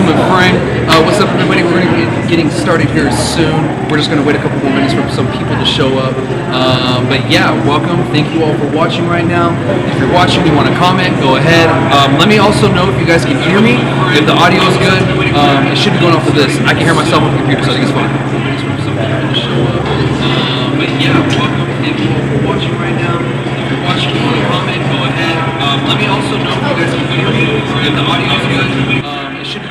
Welcome to Frank. What's up, everybody? We're going to be getting started here soon. We're just going to wait a couple more minutes for some people to show up. But yeah, welcome. Thank you all for watching right now. If you're watching, you want to comment, go ahead. Let me also know if you guys can hear me. If the audio is good, it should be going off of this. I can hear myself on the computer, so I think it's fine. But yeah, welcome. Thank you all for watching right now. If you're watching, you want to comment, go ahead. Let me also know if you guys can hear me. If the audio is good, it should be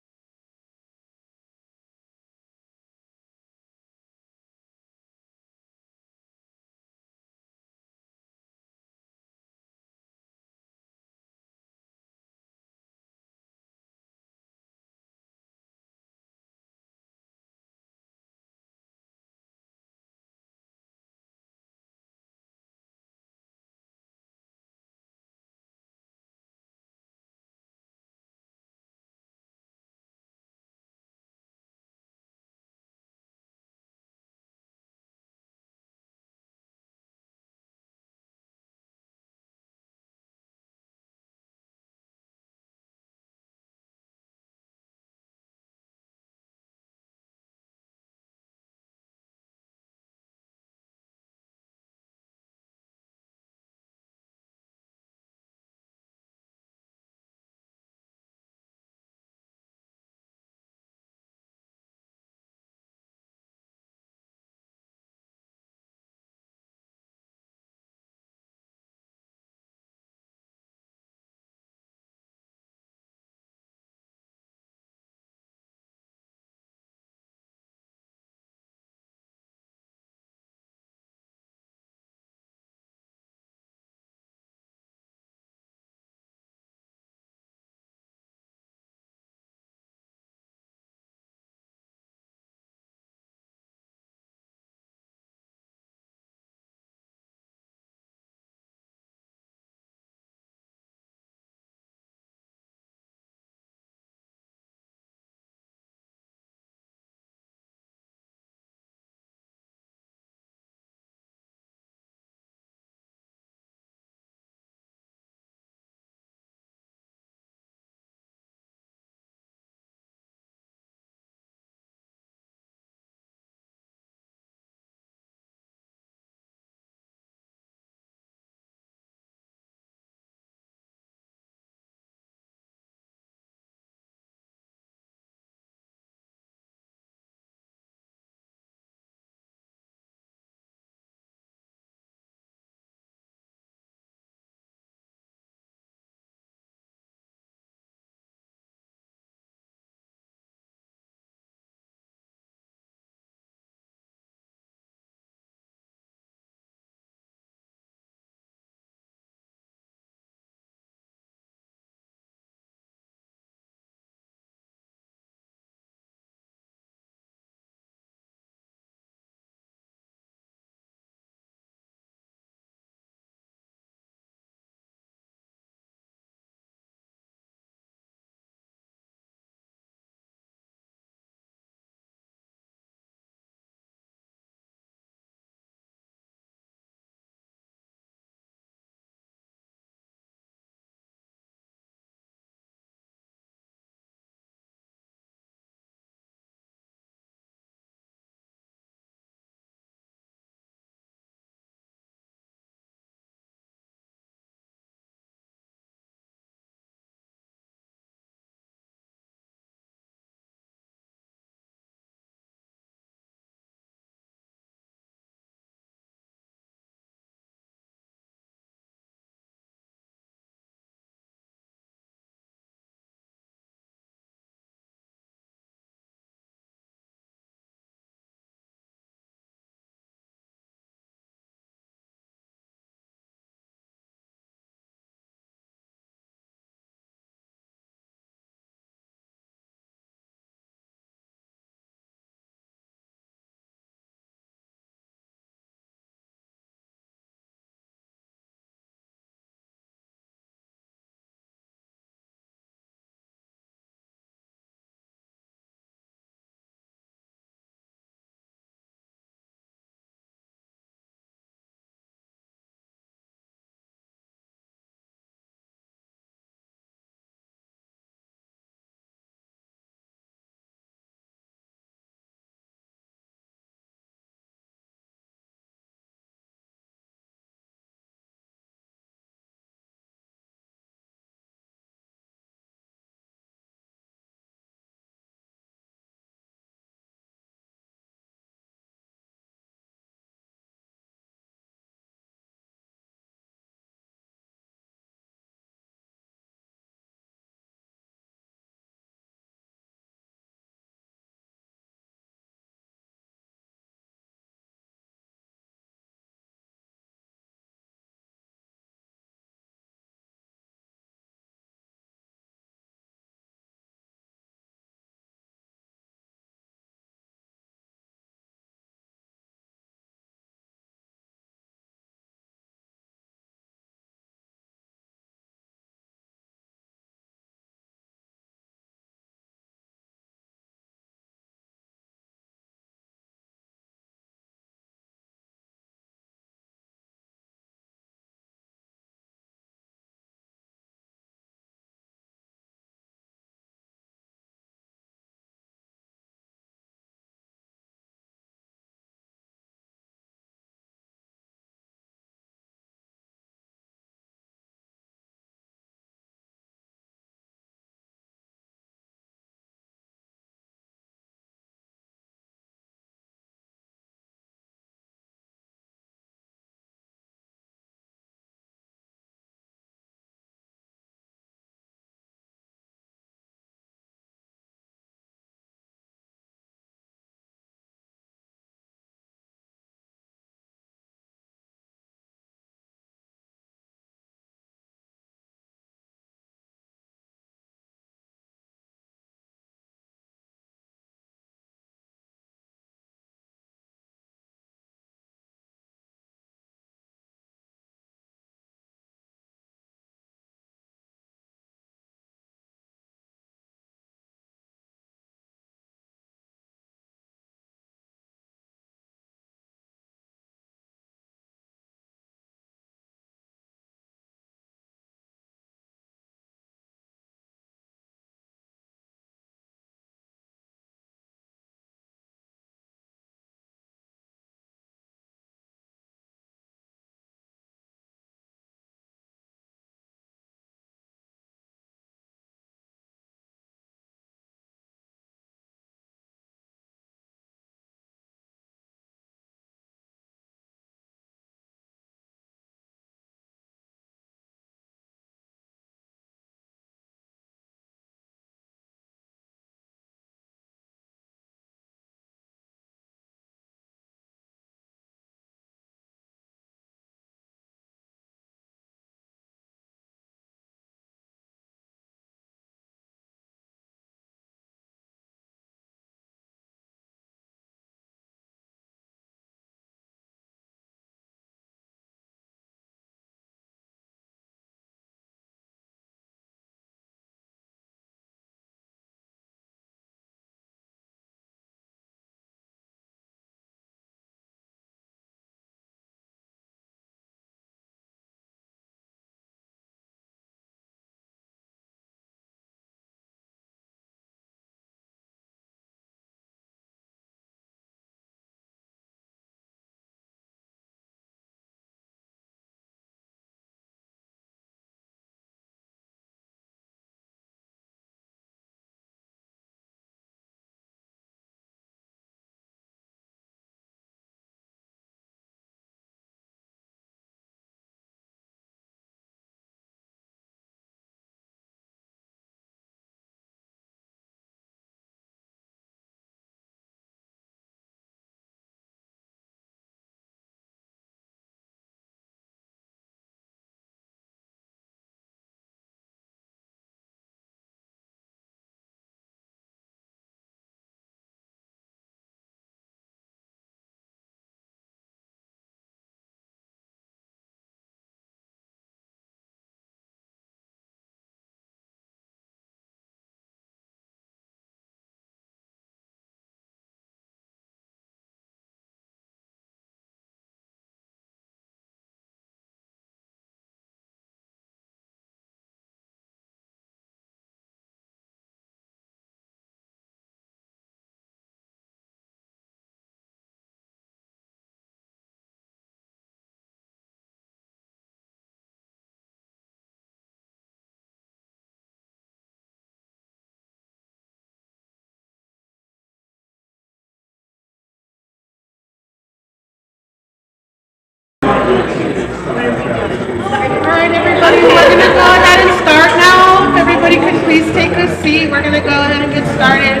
started,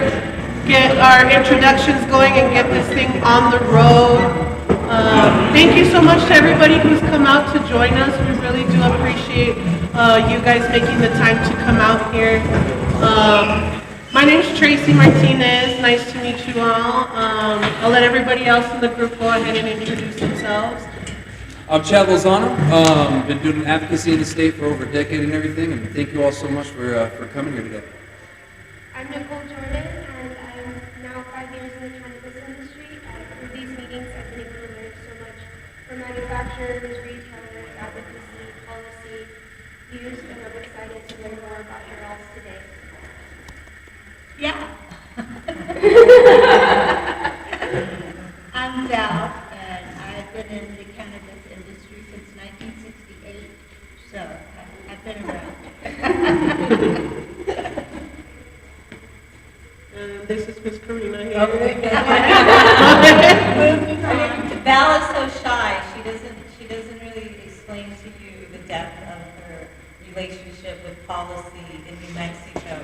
get our introductions going, and get this thing on the road. Thank you so much to everybody who's come out to join us. We really do appreciate you guys making the time to come out here. My name is Tracy Martinez. Nice to meet you all. I'll let everybody else in the group go ahead and introduce themselves. I'm Chad Lozano. Been doing advocacy in the state for over a decade and everything, and thank you all so much for coming here today. I'm Nicole Jordan, and I'm now 5 years in the cannabis industry. Through these meetings, I've been able to learn so much from manufacturers, retailers, advocacy, policy, use, and I'm excited to learn more about your all's today. Yeah. I'm Val, and I've been in the cannabis industry since 1968, so I've been around. This is Miss Karina here. Val is so shy. She doesn't really explain to you the depth of her relationship with policy in New Mexico.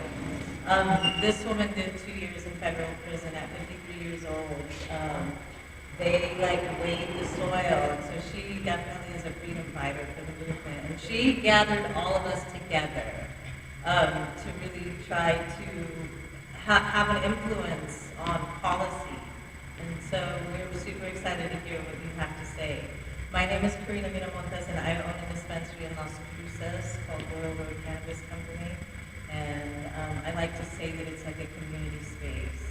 This woman did 2 years in federal prison at 53 years old. They weighed the soil, and so she definitely is a freedom fighter for the movement. And she gathered all of us together to really try to have an influence on policy. And so we're super excited to hear what you have to say. My name is Karina Miramontes, and I own a dispensary in Las Cruces called Royal Road Cannabis Company. And I like to say that it's like a community space.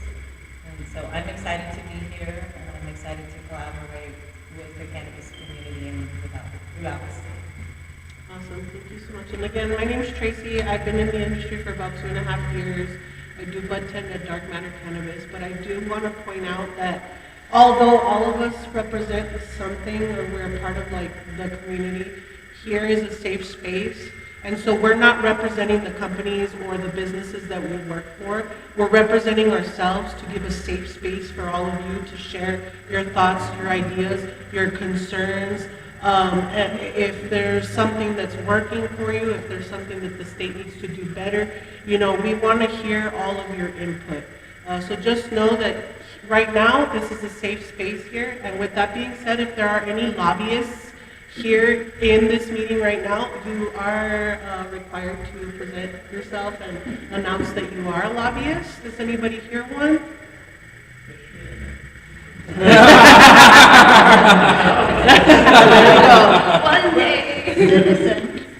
And so I'm excited to be here, and I'm excited to collaborate with the cannabis community and throughout the state. Awesome, thank you so much. And again, my name is Tracy. I've been in the industry for about 2.5 years. I do bud tend at Dark Matter Cannabis, but I do want to point out that although all of us represent something, or we're a part of the community, here is a safe space. And so we're not representing the companies or the businesses that we work for. We're representing ourselves to give a safe space for all of you to share your thoughts, your ideas, your concerns. And if there's something that's working for you, if there's something that the state needs to do better, we want to hear all of your input. So just know that right now, this is a safe space here. And with that being said, if there are any lobbyists here in this meeting right now, you are required to present yourself and announce that you are a lobbyist. Does anybody hear one? One day.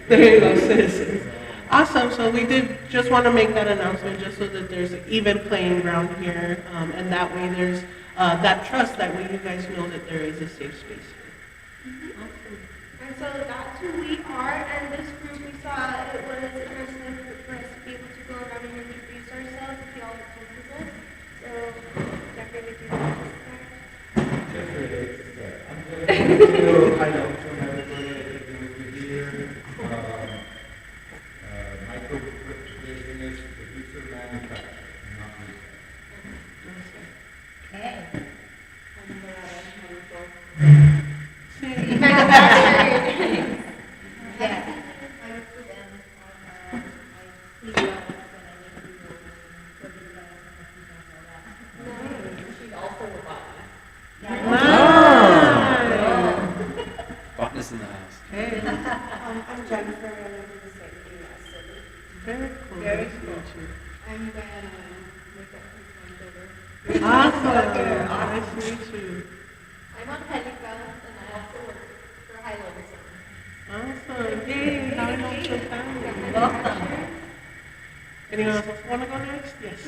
There you go, citizens. Awesome. So we did just want to make that announcement just so that there's an even playing ground here, and that way there's that trust. That way you guys know that there is a safe space here. Awesome. And so that's who we are, and this group, we saw it was interesting for us to be able to go around and introduce ourselves if y'all would come with us. So, Jeffrey, would you like to start? I'm going to do high notes from everybody that can be here. Micro business, producer, manufacturer, not retail. Okay. Yeah. I work for them. I see you when I need to go for the class and all that. She's also a botanist. Botanist in the house. Hey, I'm Jennifer, and I live in the same city. very cool. Very Nice to cool. meet you. I'm Diana, makeup consultant. Awesome. Nice to meet you. I'm Angelica, and I also work for High Level Sound. Awesome. Yay. How I know so family. Welcome. Anyone else want to go next? Yes.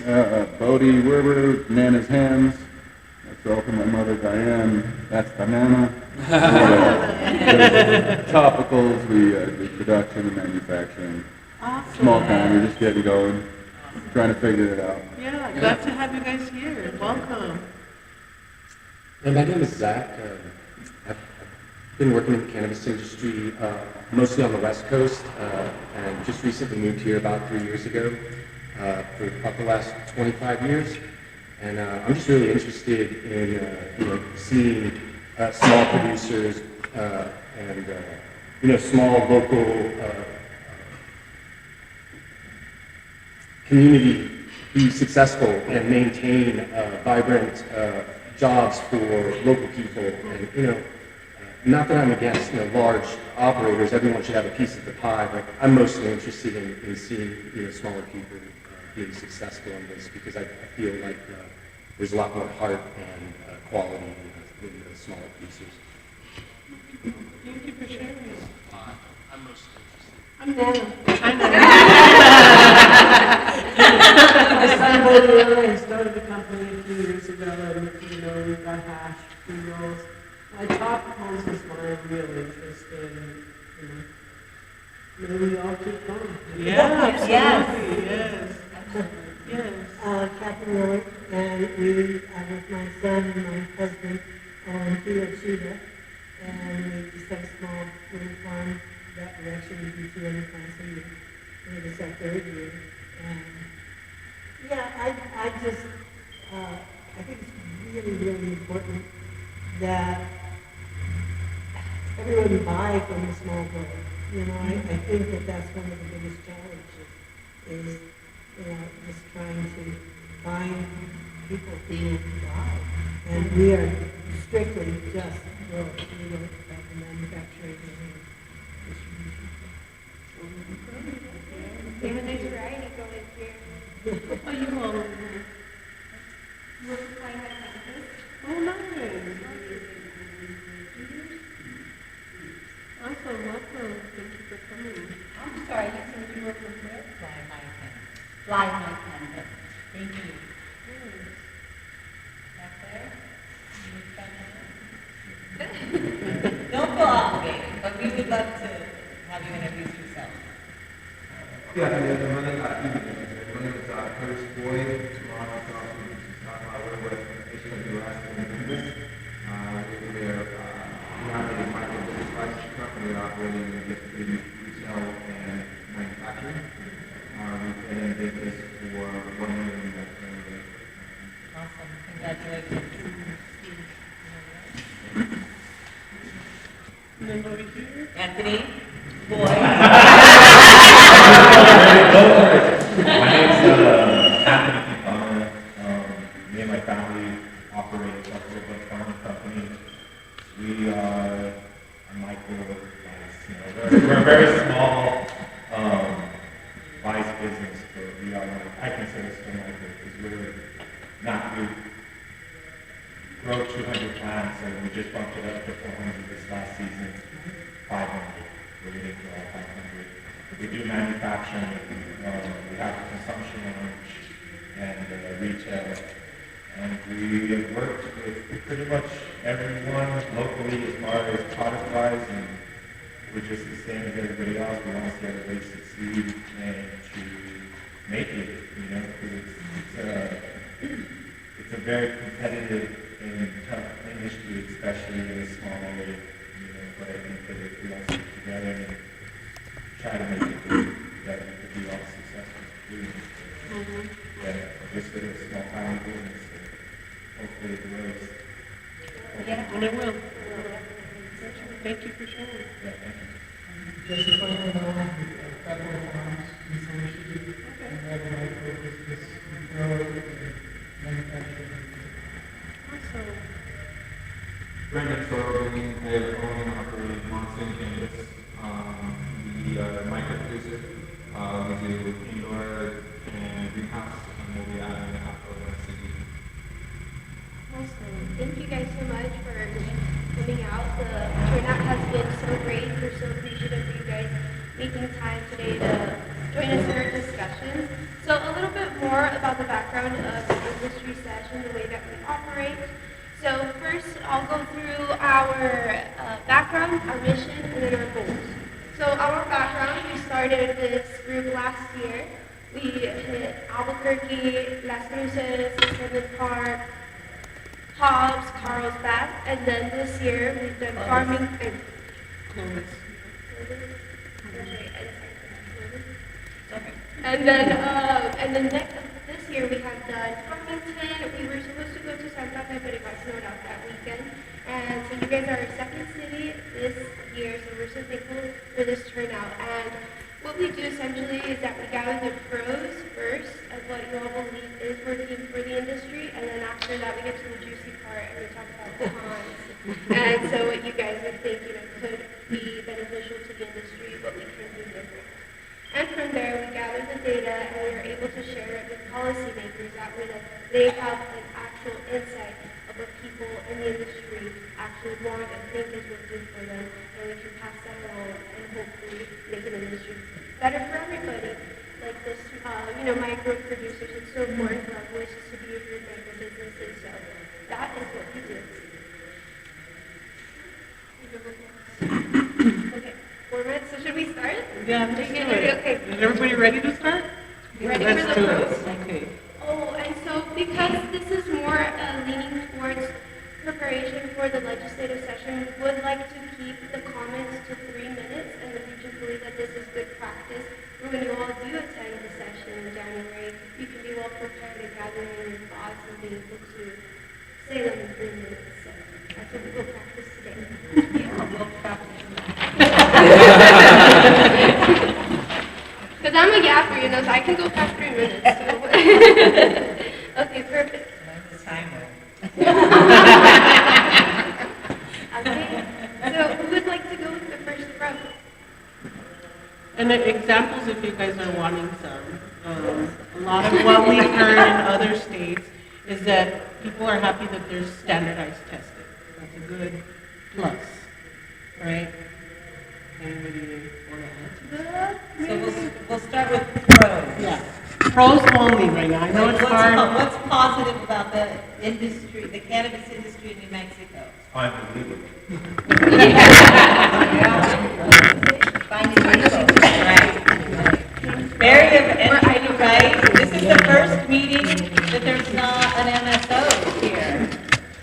Bodie Werber, Nana's Hands. That's all from my mother Diane. That's the Nana. Topicals, we do production and manufacturing. Awesome. Small time, we're just getting going, trying to figure it out. Yeah, glad to have you guys here. Welcome. My name is Zach. I've been working in the cannabis industry mostly on the West Coast, and just recently moved here about 3 years ago for about the last 25 years. And I'm just really interested in seeing small producers and small local community be successful and maintain vibrant jobs for local people. And not that I'm against large operators. Everyone should have a piece of the pie, but I'm mostly interested in seeing smaller people being successful in this because I feel like there's a lot more heart and quality in the smaller pieces. Thank you for sharing. I'm mostly interested. I'm Nana. I started the company a few years ago, and we've got hash, pre-rolls. My top proposals were a real interest in, maybe we all keep going. Yeah, Absolutely, yes. Yes. Catherine Miller, and I'm with my son and my husband, Theo Chiba, and we just have a small little farm that we actually do 200 plants a year. And it is our third year. And I think it's really, really important that everyone buy from the small grower. I think that that's one of the biggest challenges is, just trying to find people who will buy. And we are strictly just growers. We don't have the manufacturing and distribution. We have a nice variety going here. Oh, you all over here. We're flying by campus. Oh, nice. Awesome, welcome. Thank you for coming. I'm sorry, you said you were from where? Fly my canvas. Thank you. Back there? Don't feel obligated, but we would love to have you introduce yourself. Yeah, my name is Coach Boyd. Tomorrow I'm talking about a little bit of information of the last name of this. We have a micro business license company operating in distribution, retail, and manufacturing. We've been in business for 1 year. Awesome, congratulations. And then over here. Anthony, boy. My name's Anthony Quintana. Me and my family operate a local farming company. We are a micro vice. We're a very small vice business, but we are I consider still micro because we're not we grow 200 plants and we just bumped it up to 400 this last season, 500. We're getting to all 500. We do manufacturing. We have consumption and retail. And we have worked with pretty much everyone locally as far as product-wise, and we're just the same as everybody else. We want to see everybody succeed and to make it, because it's a very competitive and tough industry, especially in a small area, but I think that if we all stick together and try to make it good, that we could be all successful doing it. Just a small tiny business. Hopefully it grows. Yeah, and it will. Thank you for sharing. Yeah, thank you. Just a couple of farms in San Michigan. And we have a micro business, we grow and manufacture. Awesome. Brendan Sorobin, I own and operate Monsoon Cannabis. We are a micro producer. We do indoor and greenhouse, and we'll be adding a half of our city. Awesome. Thank you guys so much for coming out. The turnout has been so great. We're so appreciative for you guys making time today to join us in our discussions. So a little bit more about the background of the industry session, the way that we operate. So first, I'll go through our background, our mission, and then our goals. So our background, we started this group last year. We hit Albuquerque, Las Cruces, Ascended Park, Hobbs, Carlsbad, and then this year we've done farming and Clovis. And then this year we have done Farmington. We were supposed to go to Santa Fe, but it got snowed out that weekend. And so you guys are our second city this year, so we're so thankful for this turnout. And what we do essentially is that we gather the pros first of what you all believe is working for the industry, and then after that we get to the juicy part and we talk about the cons. And so what you guys would think, could be beneficial to the industry, what we can do different. And from there, we gather the data and we are able to share it with policymakers. That way that they have an actual insight of what people in the industry actually want and think is working for them. And we can pass that along and hopefully make an industry better for everybody. Like this, micro producers, it's so important for our voices to be heard by the businesses. So that is what we do. Okay, 4 minutes. So should we start? Yeah, let's do it. Okay. Is everybody ready to start? Ready Let's for the do pros? it. Okay. Oh, and so because this is more leaning towards preparation for the legislative session, we would like to keep the comments to 3 minutes, and if you just believe that this is good practice, when you all do attend the session in January, you can be well prepared in gathering your thoughts and be able to say them in 3 minutes. So that's what we will practice today. We'll practice. Because I'm a yapper, so I can go past 3 minutes. So. Okay, perfect. When's the timer? Okay, so who would like to go with the first pro? And the examples, if you guys are wanting some, a lot of what we've heard in other states is that people are happy that there's standardized testing. That's a good plus, right? Anybody want to add to that? So we'll start with pros. Yeah, pros only right now. I know it's hard. What's positive about the industry, the cannabis industry in New Mexico? Finally legal. Finally legal. Right. Barrier of entry, right? This is the first meeting that there's not an MSO here.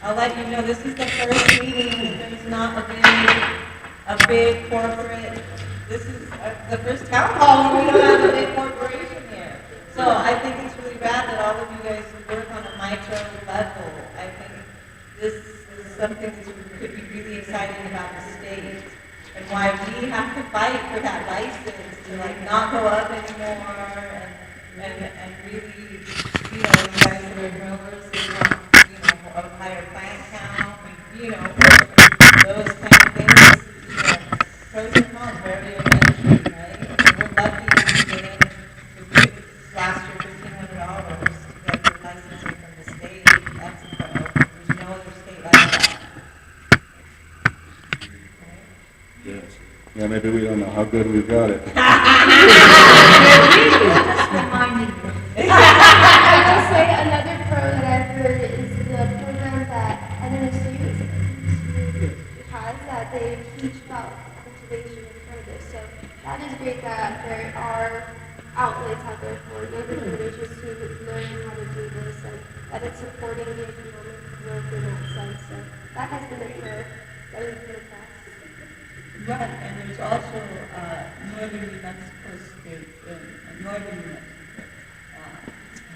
I'll let you know, this is the first meeting that there's not a big corporate, this is the first town hall where we don't have a big corporation here. So I think it's really rad that all of you guys work on a micro level. I think this is something that could be really exciting about the state and why we have to fight for that license to not go up anymore and really, you guys that are growers, they want, a higher plant count, those kind of things, pros and cons, barrier of entry, right? We're lucky to get in last year $1,500 to get the licensing from the state. That's a pro. There's no other state like that. Yes. Yeah, maybe we don't know how good we've got it. Just reminding you. I will say another pro that I've heard is the program that NMSU has that they teach about cultivation of cannabis. So that is great that there are outlets out there for younger generations to learn how to do this and that it's supporting the economic growth in that sense. So that has been a pro that we've been across. Right, and there's also Northern New Mexico State, Northern New Mexico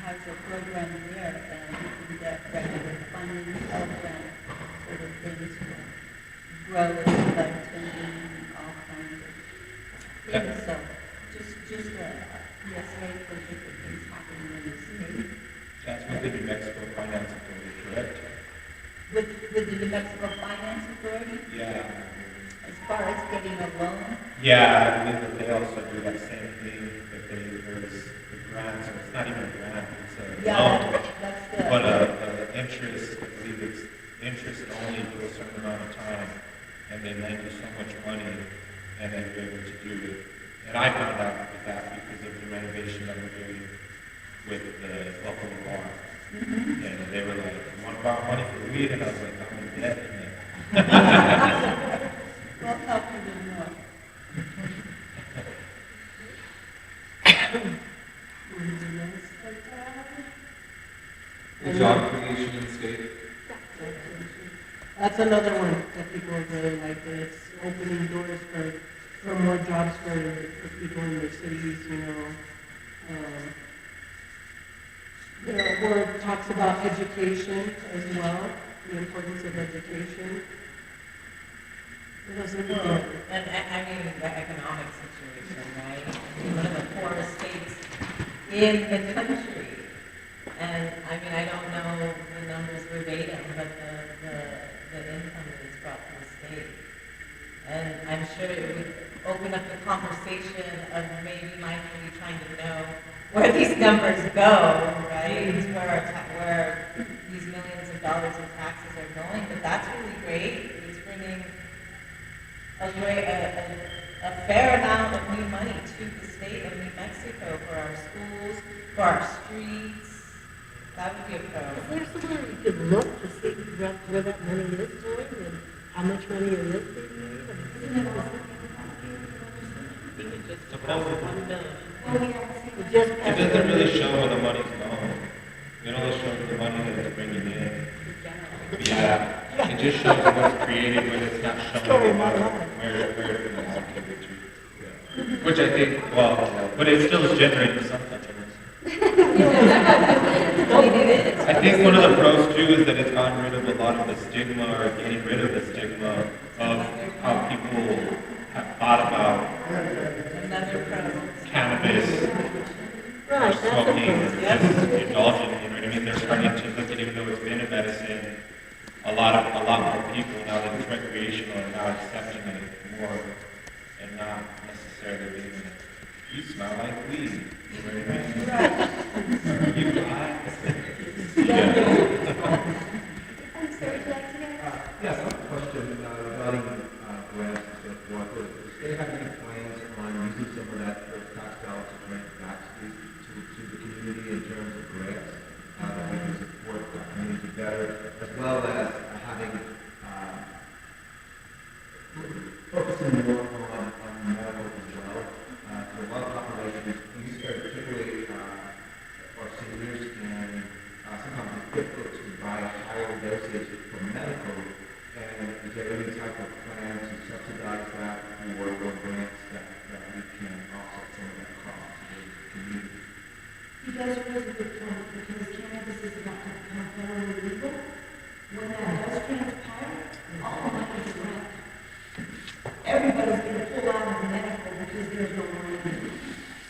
has a program there, and you can get regular funding, grant sort of things for growers, bartending, all kinds of things. So just a PSA for different things happening in the state. That's with the New Mexico Finance Authority, correct? With the New Mexico Finance Authority, Yeah. as far as getting a loan, Yeah, I believe that they also do that same thing, that there's the grant, so it's not even a grant, it's a loan. that's the. But interest, I believe it's interest only for a certain amount of time, and they lend you so much money, and then you're able to do it. And I found out with that because of the renovation that we're doing with the local bar. Mhm. And they were like, "You want to borrow money for weed?" And I was like, "I'm in debt." We'll help you do more. The job creation in state. That's another one that people really like, that it's opening doors for more jobs for people in their cities, where it talks about education as well, the importance of education. What else have we got? And I mean, the economic situation, right? One of the poorest states in the country. And I mean, I don't know the numbers verbatim, but the income that it's brought to the state. And I'm sure it would open up the conversation of maybe mindfully trying to know where these numbers go, right? Where these millions of dollars in taxes are going. But that's really great. It's bringing a fair amount of new money to the state of New Mexico for our schools, for our streets. That would be a pro. Is there somewhere you could look to see where that money is going and how much money it is being made? It just It doesn't really show where the money's going. It only shows the money that it's bringing in. Yeah, it just shows what's created when it's not showing where it's going to allocate to. Which I think, well, but it still is generating something. I think one of the pros too is that it's gotten rid of a lot of the stigma, or getting rid of the stigma of how people have thought about cannabis or smoking or just indulging. You know what I mean? They're starting to look at, even though it's been a medicine, a lot more people now that it's recreational are now accepting it more and not necessarily being like, you smell like weed. You know what I mean? Right. You got I'm sorry, would you like to go? Yes, I have a question regarding grants and so forth. Does the state have any plans on using some of that tax dollars to grant back to the community in terms of grants that we can support the community better, as well as having focusing more on medical as well? For a lot of populations, these are particularly our seniors, and sometimes it's difficult to buy a higher dosage for medical. And is there any type of plan to subsidize that or grants that we can offset some of that cost to the community? You guys raise a good point, because cannabis is about to become federally legal. When that does transpire, all the money is rent. Everybody's going to pull out of the medical because there's no money.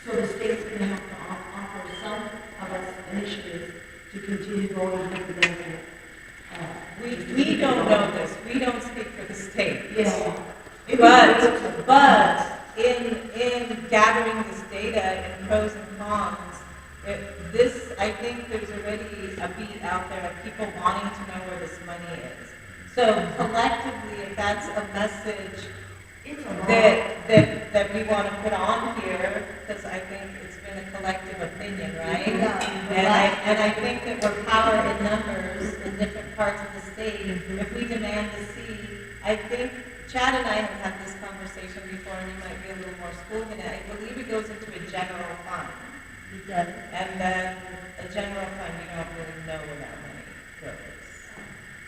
So the state's going to have to offer some of its initiatives to continue going with the medical. We don't know this. We don't speak for the state. Yeah. But in gathering this data and pros and cons, I think there's already a beat out there of people wanting to know where this money is. So collectively, if that's a message that we want to put on here, because I think it's been a collective opinion, right? And I think that we're power in numbers in different parts of the state. If we demand to see, I think Chad and I have had this conversation before, and you might be a little more schooled in it. I believe it goes into a general fund. It does. And then a general fund, you don't really know where that money goes.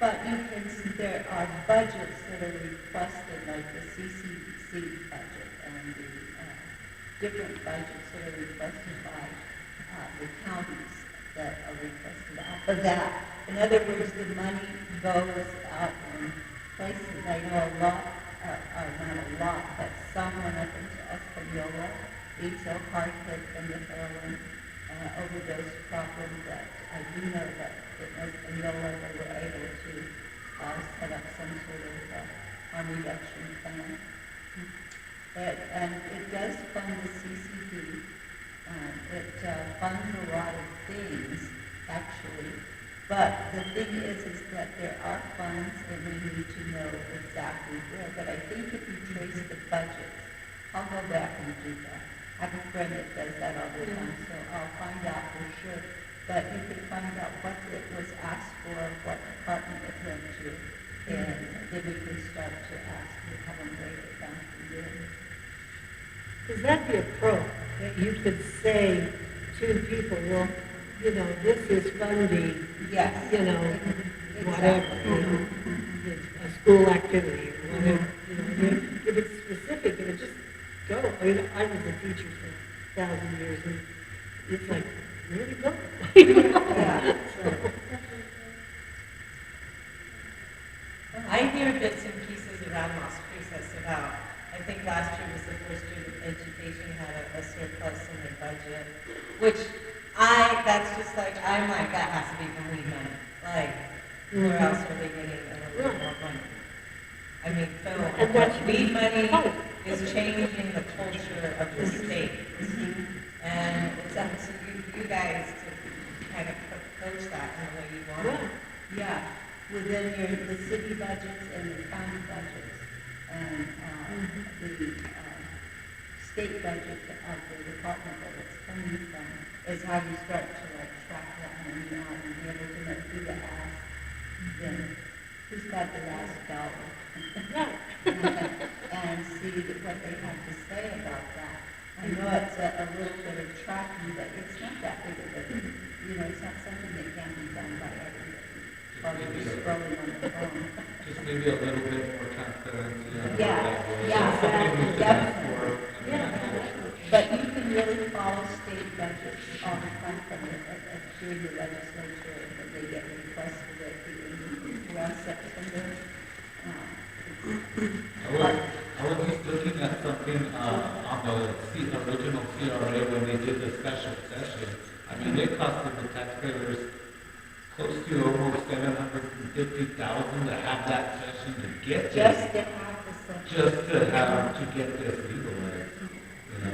But you can see there are budgets that are requested, like the CCC budget and the different budgets that are requested by the counties that are requested out for that. In other words, the money goes out in places. I know a lot, or not a lot, but some went up into Espanola. Being so hard hit from the heroin overdose problem that I do know that in Espanola they were able to set up some sort of harm reduction plan. And it does fund the CCD. It funds a lot of things, actually. But the thing is that there are funds and we need to know exactly where. But I think if you trace the budgets, I'll go back and do that. I have a friend that does that all the time, so I'll find out for sure. But you can find out what it was asked for, what department it went to, and then we can start to ask to have them break it down for you. Because that'd be a pro, that you could say to people, well, you know, this is funding, Yes. you know, whatever, you know, a school activity or whatever. You know, if it's specific, if it just go. I mean, I was a teacher for 1,000 years, and it's like, where do you go? Yeah. So, I hear bits and pieces around Las Cruces about, I think last year was the first year that education had a surplus in their budget, which That's just like, I'm like, that has to be from weed money. Like, where else are they getting a little bit more money? I mean, And that's weed money is changing the culture of the state. And it's up to you guys to kind of coach that in the way you want it. Yeah, within the city budgets and the county budgets, and the state budget of the department that it's coming from, is how you start to like track that money out and be able to know who to ask, then who's got the last dollar. And see what they have to say about that. I know it's a little bit of tracking, but it's not that big of a, it's not something that can be done by everybody. Probably just scrolling on the phone. Just maybe a little bit more transparency. Definitely. But you can really follow state budgets all the time through the legislature, when they get requested at around September. I was just looking at something on the original CRA when they did the special session. I mean, it costed the taxpayers close to almost $750,000 to have that session to get this. Just to have the session. Just to get this legalized. So.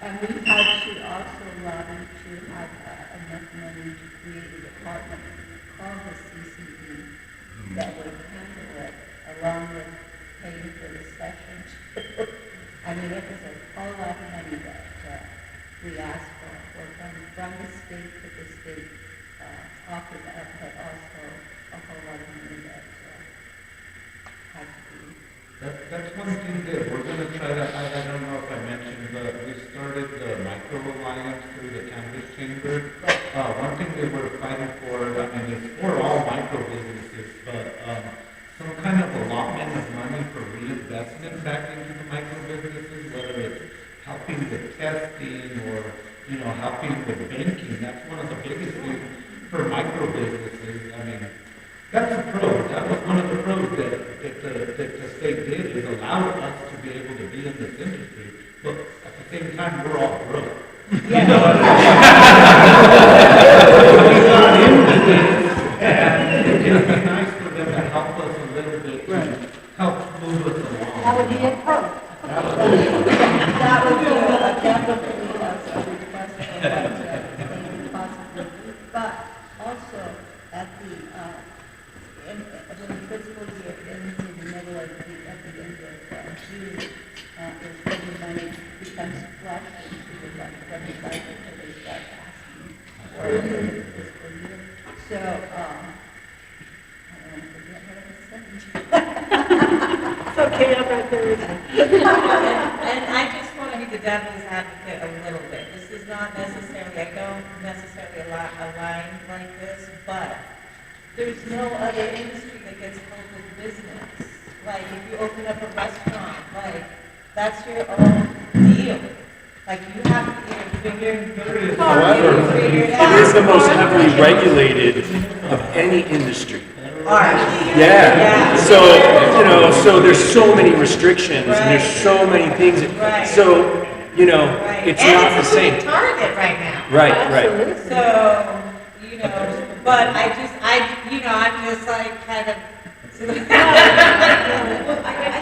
And we've had to also lobby to have enough money to create a department called the CCD that would handle it, along with paying for the sessions. I mean, it was a whole lot of money that we asked for from the state to the state offered up, but also a whole lot of money that had to be. That's one thing that we're going to try to, I don't know if I mentioned, but we started the micro alliance through the campus chamber. One thing that we're fighting for, I mean, it's for all micro businesses, but some kind of allotment of money for reinvestment back into the micro businesses, whether it's helping with testing or, helping with banking. That's one of the biggest things for micro businesses. I mean, that's a pro. That was one of the pros that the state did, is allow us to be able to be in this industry. But at the same time, we're all broke. Yeah. We're not into this, and it would be nice for them to help us a little bit, to help move us along. That would be a pro. That would be definitely a request for what they could possibly do. But also, at when the fiscal year ends in the middle of at the end of June, is when the money becomes flush into the budget, so they start asking for it in the fiscal year. So, I don't want to forget what I was saying. It's okay, I'm right there with you. And I just want to be the devil's advocate a little bit. This is not necessarily, I don't necessarily align like this, but there's no other industry that gets hold of business. Like, if you open up a restaurant, like, that's your own deal. Like, you have to either figure it out. However, it is the most heavily regulated of any industry. Yeah. So there's so many restrictions and there's so many things. So, it's and not the same. It's a target right now. Right. So, but I'm just like kind of. I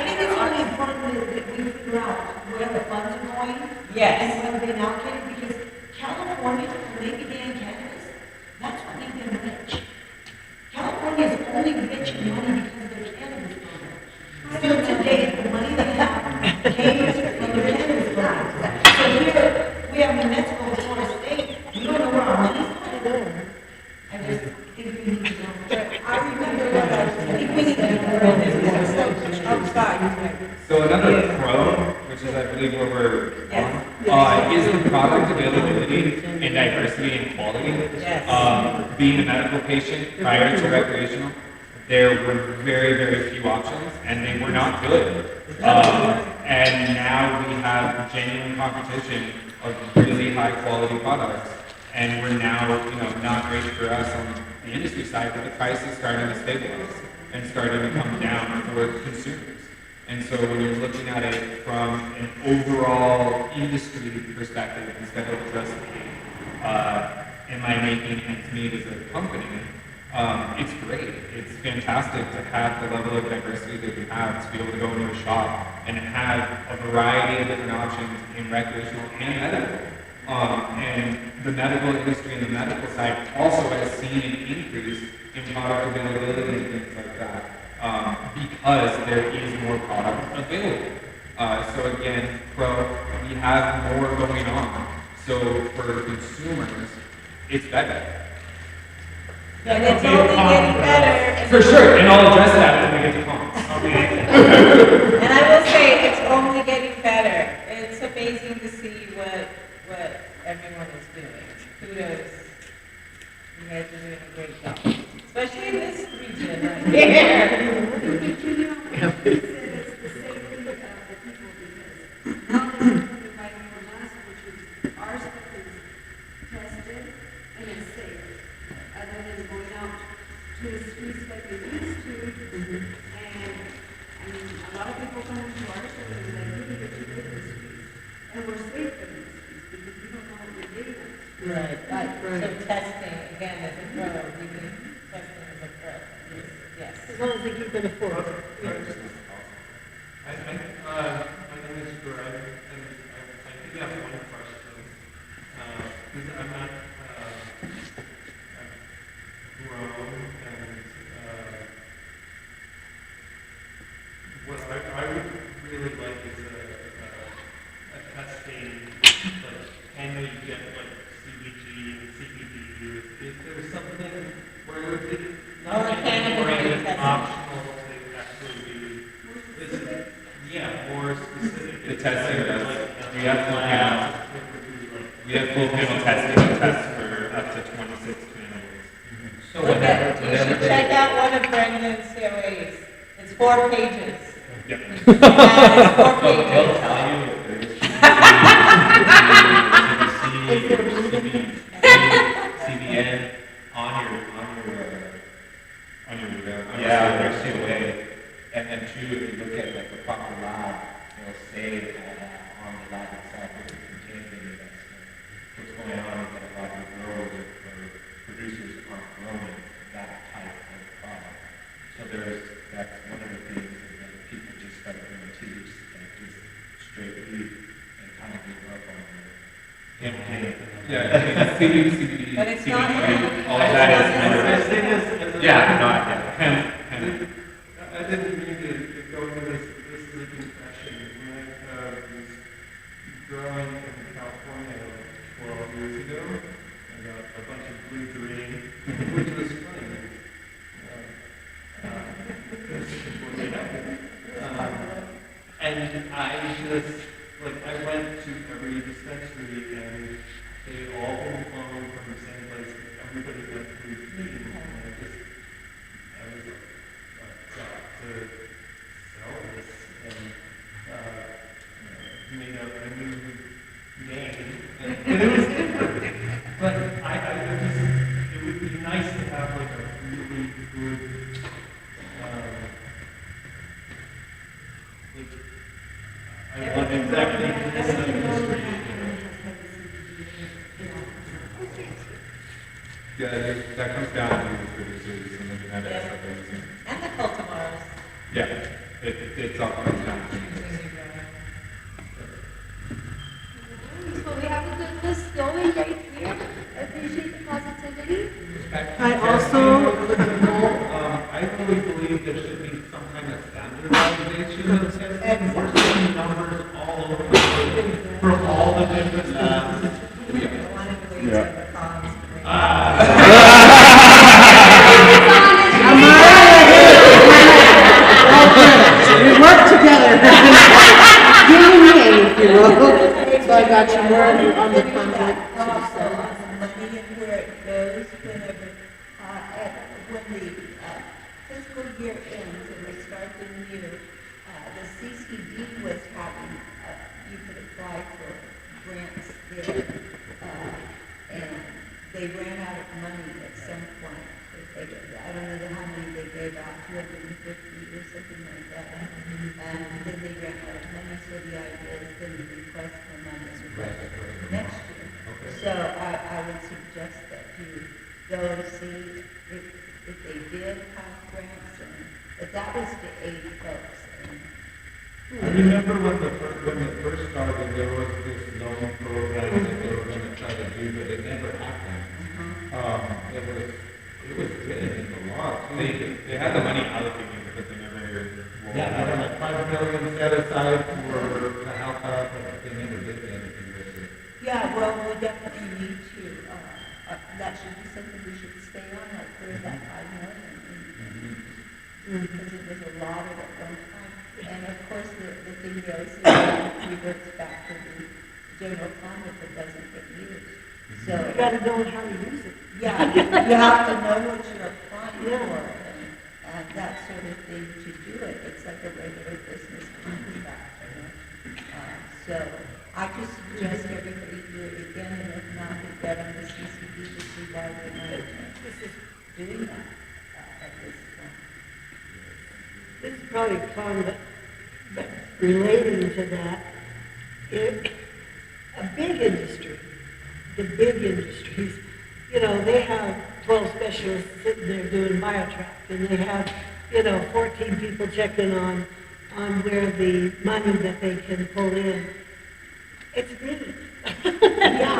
think it's really important that we figure out where the funds are going. Yes. And where they're being allocated, because California, when they began cannabis, that's when they've been rich. California is only rich in money because of their cannabis program. Still today, the money they have came from their cannabis program. So here, we have New Mexico, Florida State, we don't know where our money's going. I just think we need to know. I remember what I was saying. We need to know. I'm sorry. So another pro, which is I believe where we're on, is the product availability and diversity and quality. Being a medical patient prior to recreational, there were very, very few options, and they were not good. And now we have genuine competition of really high quality products, and we're now, not great for us on the industry side, but the price is starting to stabilize and starting to come down for consumers. And so when you're looking at it from an overall industry perspective instead of just am I making ends meet as a company? It's great. It's fantastic to have the level of diversity that we have, to be able to go into a shop and have a variety of different options in recreational and medical. And the medical industry and the medical side also has seen an increase in product availability and things like that because there is more product available. So again, we have more going on. So for consumers, it's better. And it's only getting better. For sure, and I'll address that when we get to comments. And I will say, it's only getting better. It's amazing to see what everyone is doing. Kudos. You guys are doing a great job. Especially in this region right here. It's the same thing with the people because now they're inviting from us, which is our stuff is tested and it's safe. Other than going out to the streets like they used to. And I mean, a lot of people come into our stores and like, we can get you good in the streets. And we're safe in the streets because we don't know what we're getting at. Right. So testing, again, as a pro, we can testing as a pro. Yes. As long as they keep it affordable. My name is Greg, and I think I have one question. Because I'm not grown, and what I would really like is a testing, like, can we get like CBG and CBD? Is there something where it would be not optional to actually be, more specific? The testing does. We have full panel testing to test for up to 26 panels. So you should check out one of Brendan's COAs. It's 4 pages. Yep. It's 4 pages. CBN on your COA, and then two, if you look at like the proper lab, it'll say on the lab itself if it contains any of that stuff. What's going on is that a lot of growers or producers aren't growing that type of product. So that's one of the things that people just start doing teach, like just straight weed and kind of give up on it. Yeah, CBD, But it's not hemp. all of that is I didn't mean to go into this. This is a confession. When I was growing in California 12 years ago, I got a bunch of blue dream, which was funny. And I just, I went to every dispensary and they all been flowing from the same place. Everybody went blue dream. And I was got to sell this and made up a new name. And it was different. But it would be nice to have a really good, I want exactly this industry. Yeah, that comes down to the producers and the genetics that they're using. And the cultivars. Yeah, it's all comes down to So we have a good list going right here. I appreciate the positivity. I also, I really believe there should be some kind of standardization of testing. And we're seeing numbers all over the place for all the different labs. we work together. Give me if you will. So I got you more on the contract. Money and where it goes whenever, when the fiscal year ends and we start the new, the CCD was having, you could apply for grants there. And they ran out of money at some point. I don't know how many they gave out, 250 or something like that. And then they ran out of money, so the idea is then to request for money next year. So I would suggest that you go and see if they did have grants, but that was to aid folks. I remember when it first started, there was this loan program that they were going to try to do, but it never happened. It was written in the law too. They had the money allocated, but they never. Yeah, they had like $5 million set aside for the help out, but they never did anything with it. Yeah, well, we definitely need to, that should be something we should stay on, like where that 5 million. Because it was allotted at one time. And of course, the thing is, it reverts back to the general fund if it doesn't get used. So You gotta know how to use it. yeah, you have to know what you're applying for and that sort of thing to do it. It's like a regular business contract, so I just suggest everybody do it again, and if not, we get on the CCD to see why we're not doing that at this point. This is probably a comment, but relating to that, a big industry, the big industries, they have 12 specialists sitting there doing biotrack, and they have, 14 people checking on where the money that they can pull in. It's me.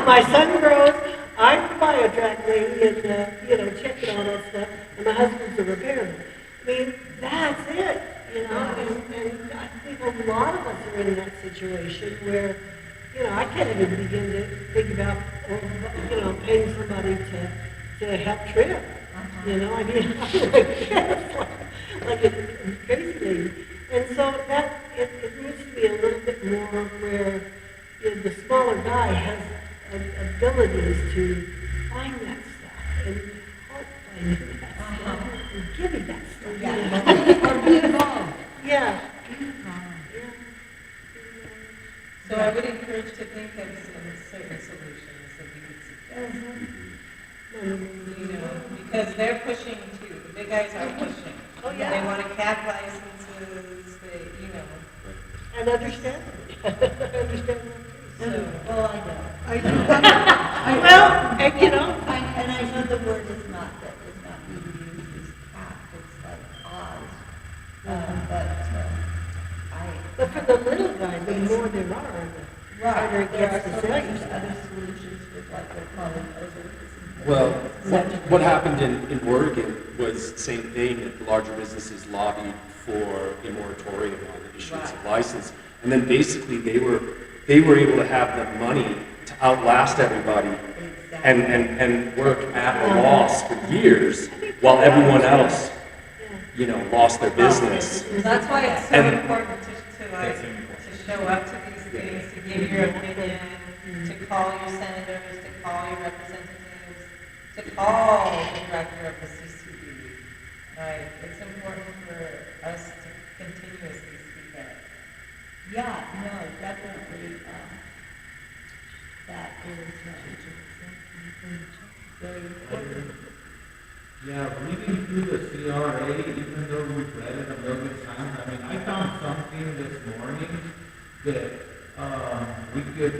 My son grows, I'm the biotrack lady, and, checking on that stuff, and my husband's a repairman. I mean, that's it, and I think a lot of us are in that situation where, I can't even begin to think about, paying somebody to help trim. I mean, I'm like a crazy lady. And so that, it needs to be a little bit more where the smaller guy has abilities to find that stuff and help find that stuff and give you that stuff. Or be involved. Yeah. So I would encourage to think of some certain solutions that we could suggest. Because they're pushing too. The big guys are pushing. Oh, yeah. They want to cap licenses, And understand. Understand that. So, well, I know. Well, and I know the word is not being used as cap, it's like pause. But for the little guy, the more there are, the harder it There are gets to so sell many you. other solutions with like they're calling Well, what happened in Oregon was the same thing, that the larger businesses lobbied for a moratorium on the issuance of license. And then basically they were able to have the money to outlast everybody and work at a loss for years while everyone else, lost their business. that's why it's so important to show up to these things, to give your opinion, to call your senators, to call your representatives, to call the director of the CCD. Right? It's important for us to continuously speak up. Yeah, no, definitely. That is very important. Yeah, reading through the CRA, even though we've read it a million times, I mean, I found something this morning that we could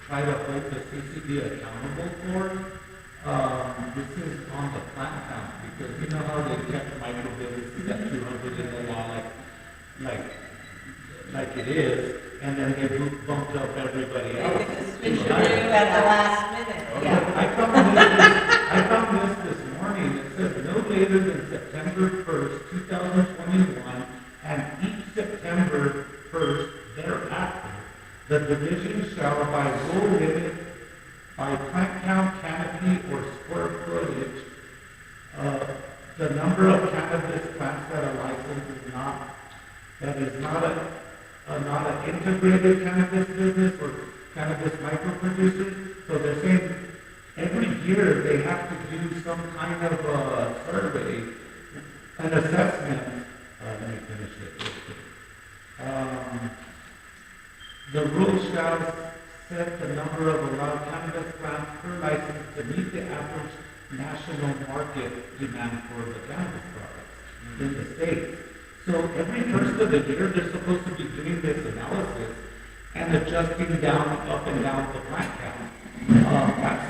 try to hold the CCD accountable for. This is on the plant count, because you know how they kept micro businesses at 200 in the law, like it is, and then they bumped up everybody else. At the last minute. Yeah. I found this morning. It says no later than September 1st, 2021, and each September 1st thereafter, the division shall by rule limit by plant count, canopy, or square footage, the number of cannabis plants that are licensed is not an integrated cannabis business or cannabis micro producers. So they're saying every year they have to do some kind of survey, an assessment. Let me finish it. The rule shall set the number of allowed cannabis plants per license to meet the average national market demand for the cannabis products in the state. So every first of the year, they're supposed to be doing this analysis and adjusting down, up and down the plant count, plant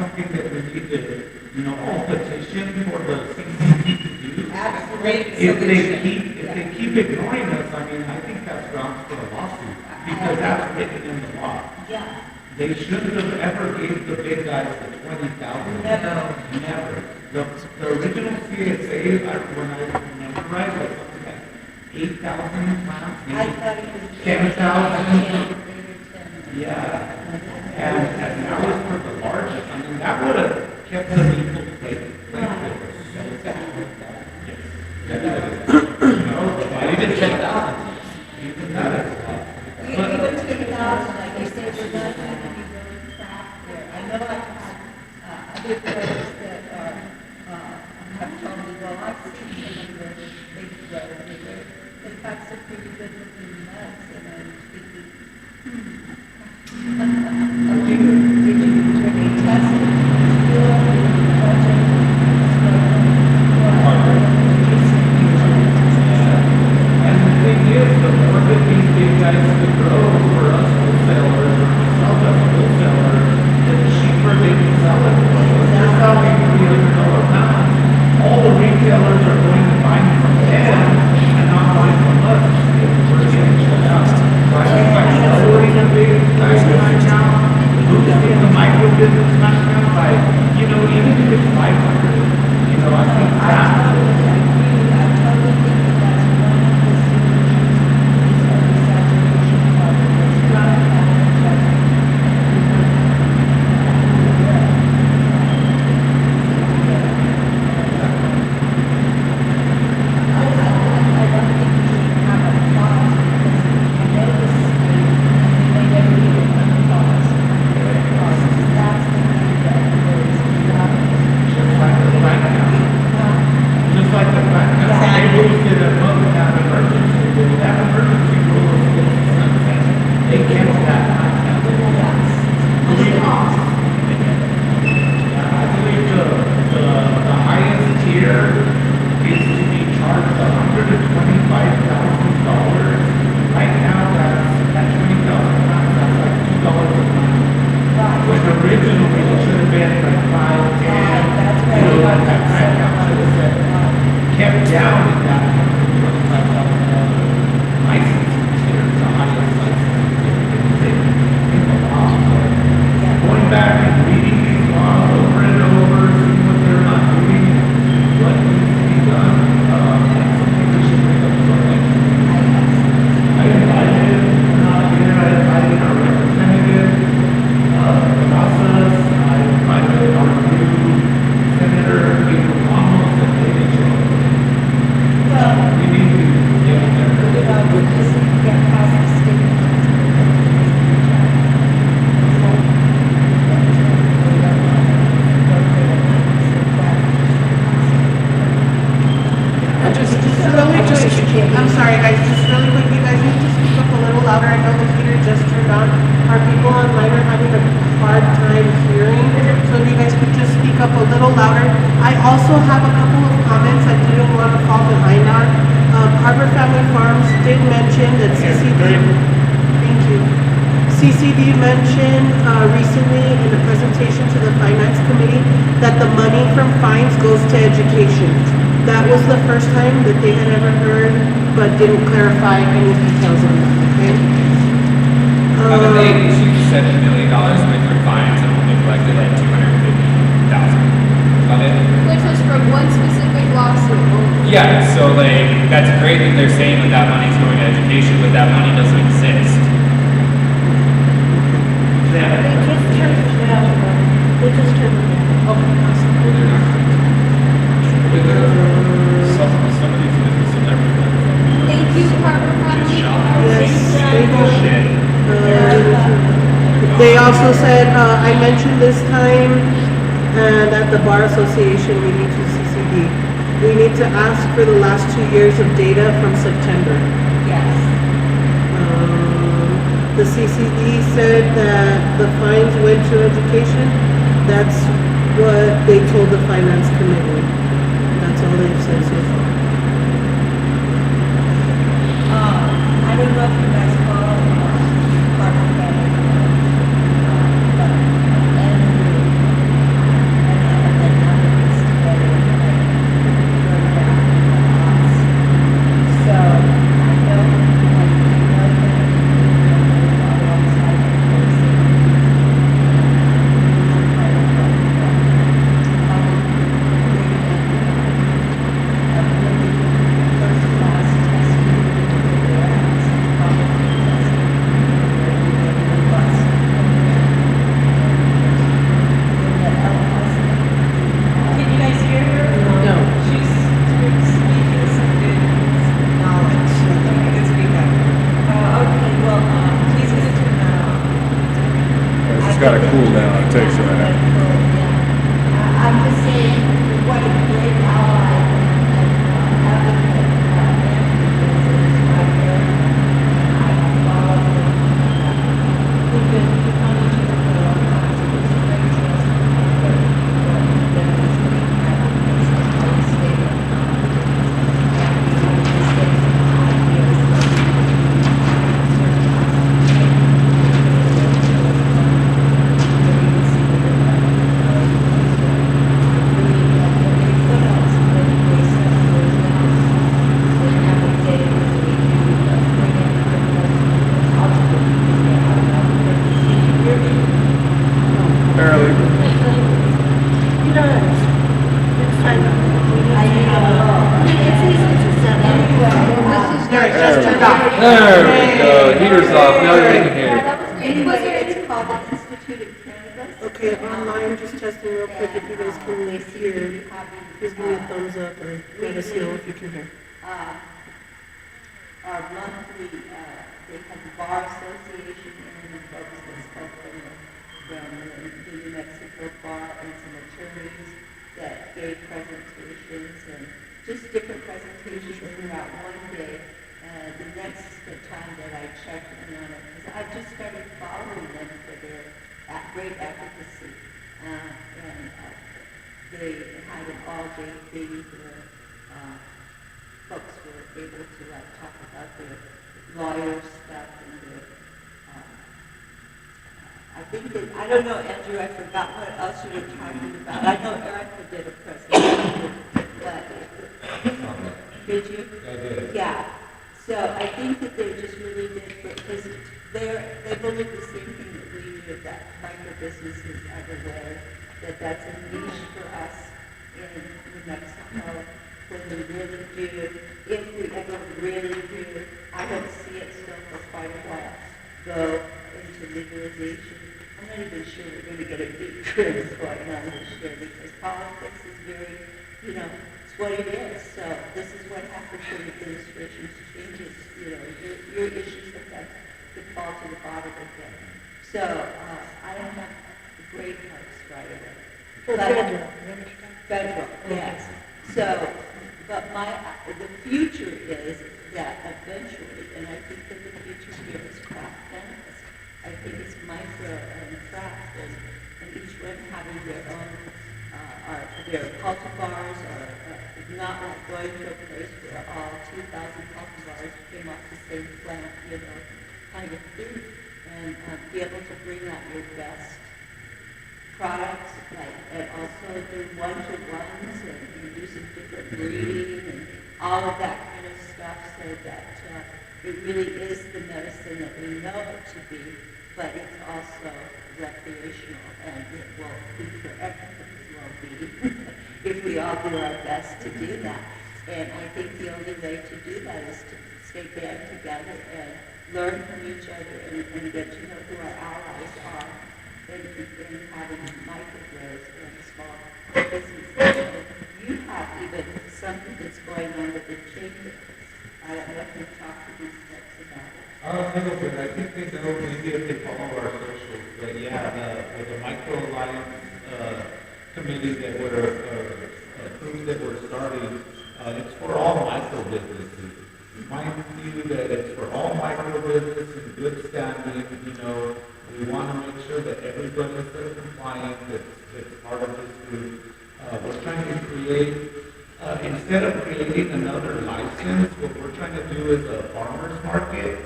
all petition for the CCC to do. Absolutely. If they keep ignoring us, I mean, I think that's grounds for a lawsuit, because that's written in the law. Yeah. They shouldn't have ever gave the big guys the 20,000. Never. Never. The original CSA, when I remember right, was something like 8,000 plants, I thought it was 10,000. Yeah. And that was for the largest. I mean, that would have kept the people playing. Even 10,000. Even that is a lot. Even 2,000, like you say, we're not going to be really trapped there. I know I've had other folks that have told me, well, I've seen some of the big roads, and they've got some pretty good looking nuts, and I'm thinking, did you test it? And the thing is, the more that these big guys can grow for us wholesalers, or myself as a wholesaler, the cheaper they can sell it. If they're selling $300 pounds, all the retailers are going to buy from them and not buying from us. We're getting shut out. So I think by lowering the big guys right now, boosting the micro business right now by, even if it's 500, I think that. CCD mentioned recently in the presentation to the Finance Committee that the money from fines goes to education. That was the first time that they had ever heard, but didn't clarify any details on that, okay? They issued $7 million worth of fines and only collected like $250,000. About it. Which was from one specific lawsuit. Yeah, so that's great that they're saying that money's going to education, but that money doesn't exist. They just turned it down. They just turned it down. Okay, awesome. Some of these businesses everywhere. Thank you, Harbor Friendly. They also said, I mentioned this time, and at the Bar Association meeting to CCD, we need to ask for the last 2 years of data from September. Yes. The CCD said that the fines went to education. That's what they told the Finance Committee. That's all they've said so far. I don't know if you guys follow Harbor Friendly. But Andrew and then got to cool down. It takes that. I'm just saying, what a great ally and advocate Andrew is right there. I have followed him. We've been coming to the for a long time, so it's very interesting to hear what there is being advocates as well as state and some of the states and ideas that we Barely. There we go. Heater's off. Now everybody can hear. Anyway, it's called the Institute of Cannabis. Okay, online, just testing real quick if you guys can hear. Please give me a thumbs up or let us know if you can hear. Our monthly, they have the Bar Association and the folks that spoke from the New Mexico Bar and some attorneys that gave presentations and just different presentations throughout one day. The next time that I checked in on it, because I just started following them for their great advocacy. They had an all-day thing where folks were able to talk about their lawyer stuff and their, I think that, I don't know, Andrew, I forgot what else you were talking about. I know Erica did a presentation, but did you? I did. Yeah. So I think that they're just really good for, because they believe the same thing that we do, that micro businesses everywhere, that's a niche for us in New Mexico. When we really do, if we ever really do, I don't see it still for quite a while, go into legalization. I'm not even sure we're going to get a big trend going on this year because politics is very, it's what it is. So this is what happens when administrations changes. Your issues sometimes could fall to the bottom again. So I don't have great hopes right away. Federal, yes. So, but the future is that eventually, and I think that the future here is craft cannabis. I think it's micro and craft, and each one having their own, their cultivars, or not like going to a place where all 2,000 cultivars came off the same plant, kind of thing, and be able to bring out your best products, and also do one-to-ones and do some different breeding and all of that kind of stuff, so that it really is the medicine that we know it to be, but it's also recreational, and it will be for everybody's well-being if we all do our best to do that. And I think the only way to do that is to stay band together and learn from each other and get to know who our allies are. And having microgrows and small businesses. You have even something that's going on with the chamber. I don't know if you've talked to these folks about it. A little bit. I think they know maybe if they follow our socials. But yeah, with the Micro Alliance committee that groups that we're starting, it's for all micro businesses. Mind you that it's for all micro businesses in good standing, we want to make sure that everybody is compliant that's part of this group. We're trying to create, instead of creating another license, what we're trying to do is a farmer's market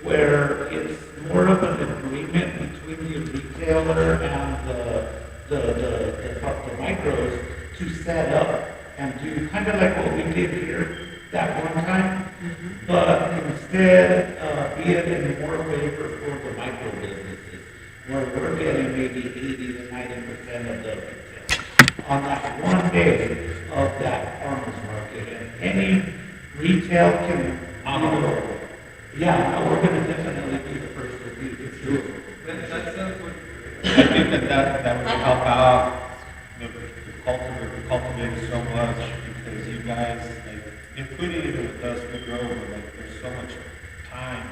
where it's more of an agreement between the retailer and the micros to set up and do kind of like what we did here that one time, but instead be it in more favor for the micro businesses, where we're getting maybe 80 to 90% of the retail on that one day of that farmer's market. And any retail can, we're going to definitely be the first to do it. That sounds good. I think that would help out the cultivators so much, because you guys, including even with us, we grow, but there's so much time,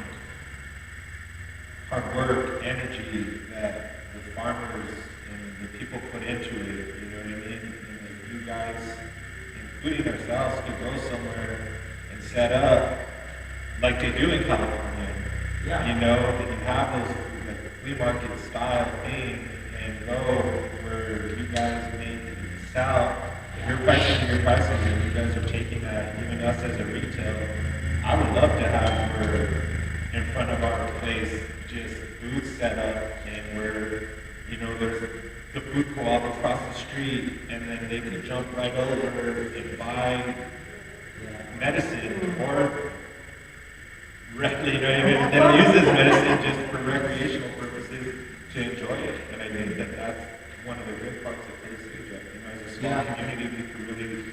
hard work, energy that the farmers and the people put into it, you know what I mean? And like you guys, including ourselves, could go somewhere and set up like they do in California. Yeah. You know, that you have those like flea market style thing and go where you guys make and sell. Your prices are your prices, and you guys are taking that, even us as a retail. I would love to have her in front of our place, just booths set up, and where, you know, there's the food co-op across the street, and then they could jump right over and buy medicine, or directly, you know what I mean? They don't use this medicine just for recreational purposes to enjoy it, and I think that that's one of the good parts of Place Egypt. You know, as a small community, we could really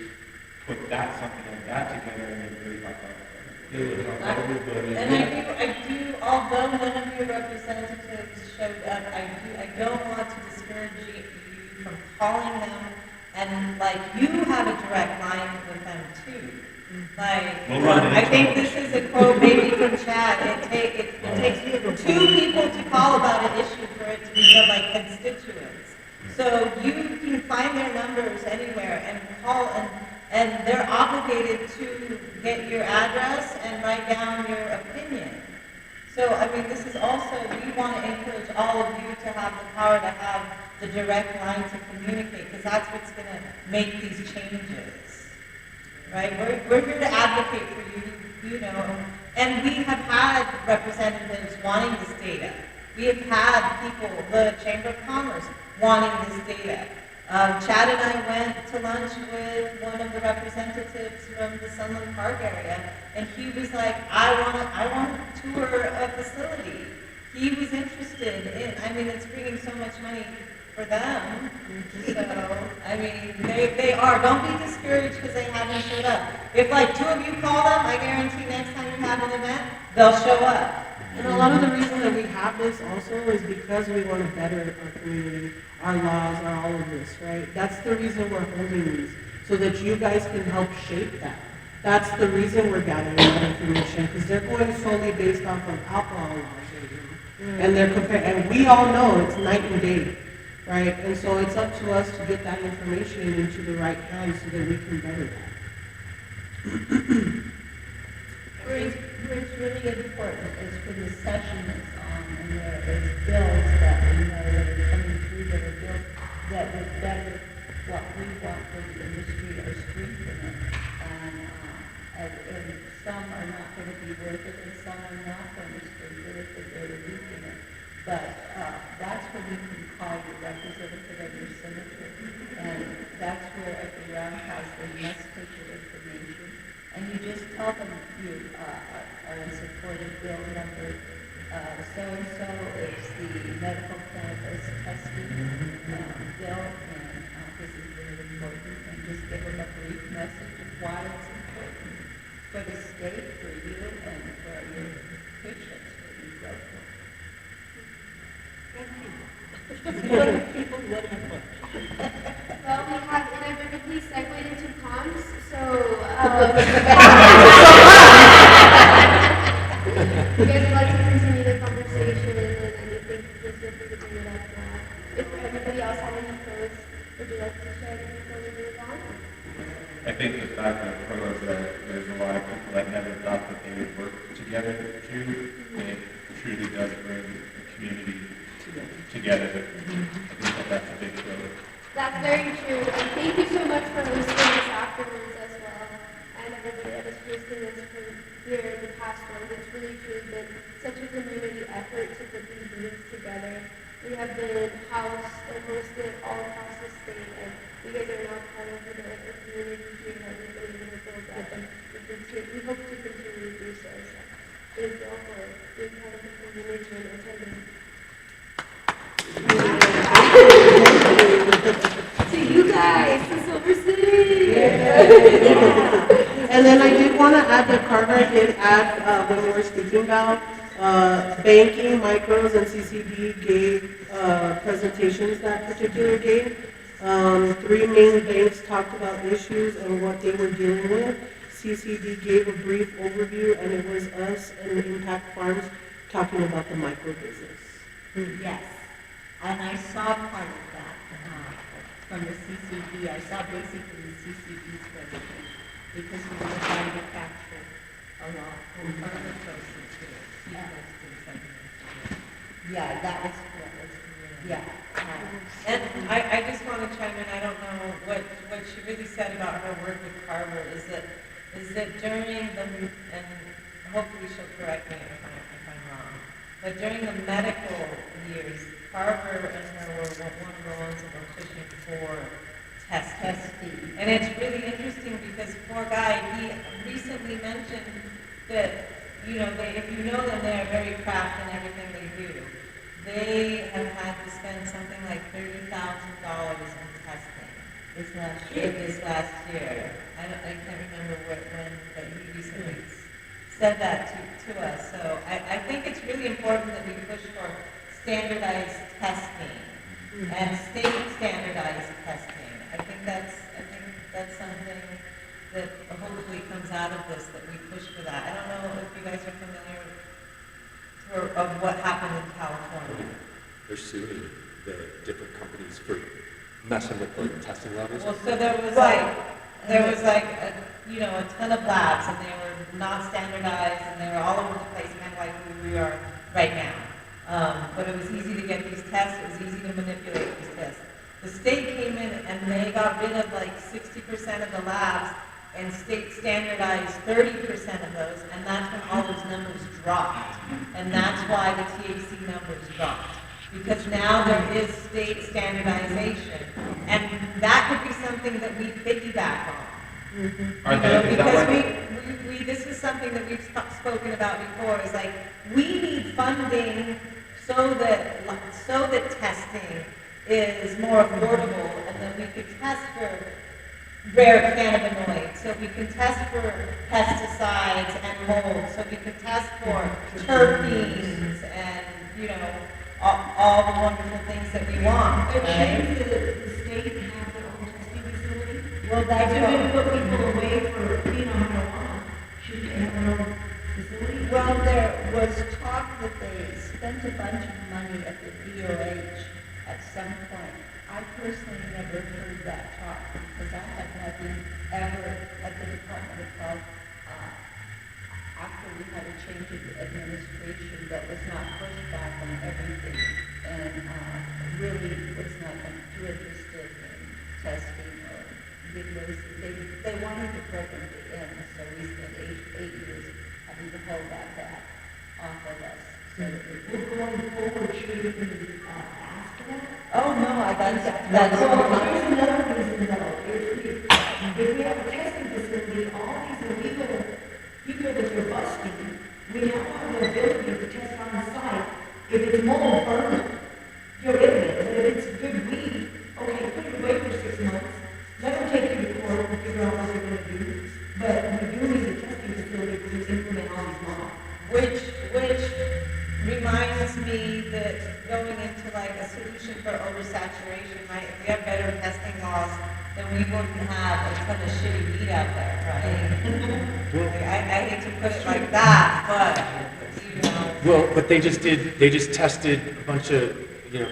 put that, something like that together, and it really help out. And I do, although none of your representatives showed up, I don't want to discourage you from calling them, and like, you have a direct line with them too. Like, I think this is a quote maybe from Chad, it takes two people to call about an issue for it to become like constituents. So you can find their numbers anywhere and call, and they're obligated to get your address and write down your opinion. So, I mean, this is also, we want to encourage all of you to have the power to have the direct line to communicate, because that's what's going to make these changes, right? We're here to advocate for you, you know, and we have had representatives wanting this data. We have had people, the Chamber of Commerce, wanting this data. Chad and I went to lunch with one of the representatives from the Sunland Park area, and he was like, I want to tour a facility. He was interested in, I mean, it's bringing so much money for them. So, I mean, they are. Don't be discouraged because they haven't showed up. If like two of you call them, I guarantee next time you have an event, they'll show up. And a lot of the reason that we have this also is because we want to better our community, our laws, all of this, right? That's the reason we're holding these, so that you guys can help shape that. That's the reason we're gathering that information, because they're going solely based off of alcohol laws right now. And they're and we all know it's night and day, right? And so it's up to us to get that information into the right hands so that we can better that. Where it's really important is when the session is on and there is bills that we know that are coming through that are bills that would better what we want for the industry or strengthen it. And some are not going to be worth it and some are not going to strengthen it if they're weaken it. But that's when you can call your representative and your senator. And that's where at the roundhouse they must take your information. And you just tell them you are in support of bill number so-and-so. It's the medical cannabis testing bill, and this is really important. And just give them a brief message of why it's important for the state, for you, and for your patients that you go for. Well, we have inevitably segued into comms, so you guys would like to continue the conversation, and anything, please feel free to bring it up now. If everybody else had any pros, would you like to share before we move on? I think the fact that pros that there's a lot of people that never thought that they would work together too, and it truly does bring the community together. I think that that's a big pro. That's very true, and thank you so much for hosting this afterwards as well, and everybody that is hosting this for here in the past month. It's really truly been such a community effort to put these meetings together. We have been housed and hosted all across the state, and you guys are now part of the community here that we believe in the build up, and we hope to continue to do so. So thank you all for being part of the community and attending. To you guys, to Silver City! Yeah. And then I did want to add that Carver did add, when we were speaking about banking, micros, and CCD gave presentations that particular day. 3 main banks talked about issues and what they were dealing with. CCD gave a brief overview, and it was us and Impact Farms talking about the micro business. Yes. And I saw part of that from the CCB. I saw basically the CCB's presentation because we were trying to capture a lot of further process to it. Yeah, that was correct. Yeah. And I just want to chime in, I don't know what she really said about her work with Carver is that during the, and hopefully she'll correct me if I'm wrong, but during the medical years, Carver and her were one of the ones that were pushing for testing. And it's really interesting because poor guy, he recently mentioned that, you know, if you know them, they are very craft in everything they do. They have had to spend something like $30,000 in testing this last year. I can't remember when, but he recently said that to us. So I think it's really important that we push for standardized testing and state standardized testing. I think that's something that hopefully comes out of this, that we push for that. I don't know if you guys are familiar of what happened in California. They're suing the different companies for messing with the testing levels. Well, so there was like a ton of labs, and they were not standardized, and they were all over the place, kind of like where we are right now. But it was easy to get these tests. It was easy to manipulate these tests. The state came in and they got rid of like 60% of the labs and state standardized 30% of those, and that's when all those numbers dropped. And that's why the THC numbers dropped. Because now there is state standardization. And that could be something that we piggyback on. Because this is something that we've spoken about before, is like, we need funding so that testing is more affordable, and then we could test for rare cannabinoids, so we can test for pesticides and mold, so we can test for terpenes and, all the wonderful things that we want. But shouldn't the state have their own testing facility? Well, that's if they're going to put people away for being on marijuana, should they have their own facility? Well, there was talk that they spent a bunch of money at the DOH at some point. I personally never heard that talk because I have nothing ever at the Department of Health after we had a change of administration that was not pushed back on everything and really was not too interested in testing or videos. They wanted the program to end, so we spent eight years having to hold that back off of us. So that going forward, should we ask for that? Oh, no, that's here's another reason though. If we have a testing facility, all these illegal people that they're busting, we now have the ability to test on the site. If it's mold, burn it. You're in it. But if it's good weed, okay, put it away for 6 months. Let them take you to court and figure out what they're going to do. But we do need a testing facility to implement all these laws. Which reminds me that going into like a solution for oversaturation, right? If we have better testing laws, then we wouldn't have a ton of shitty weed out there, right? I hate to put it like that, but Well, but they just tested a bunch of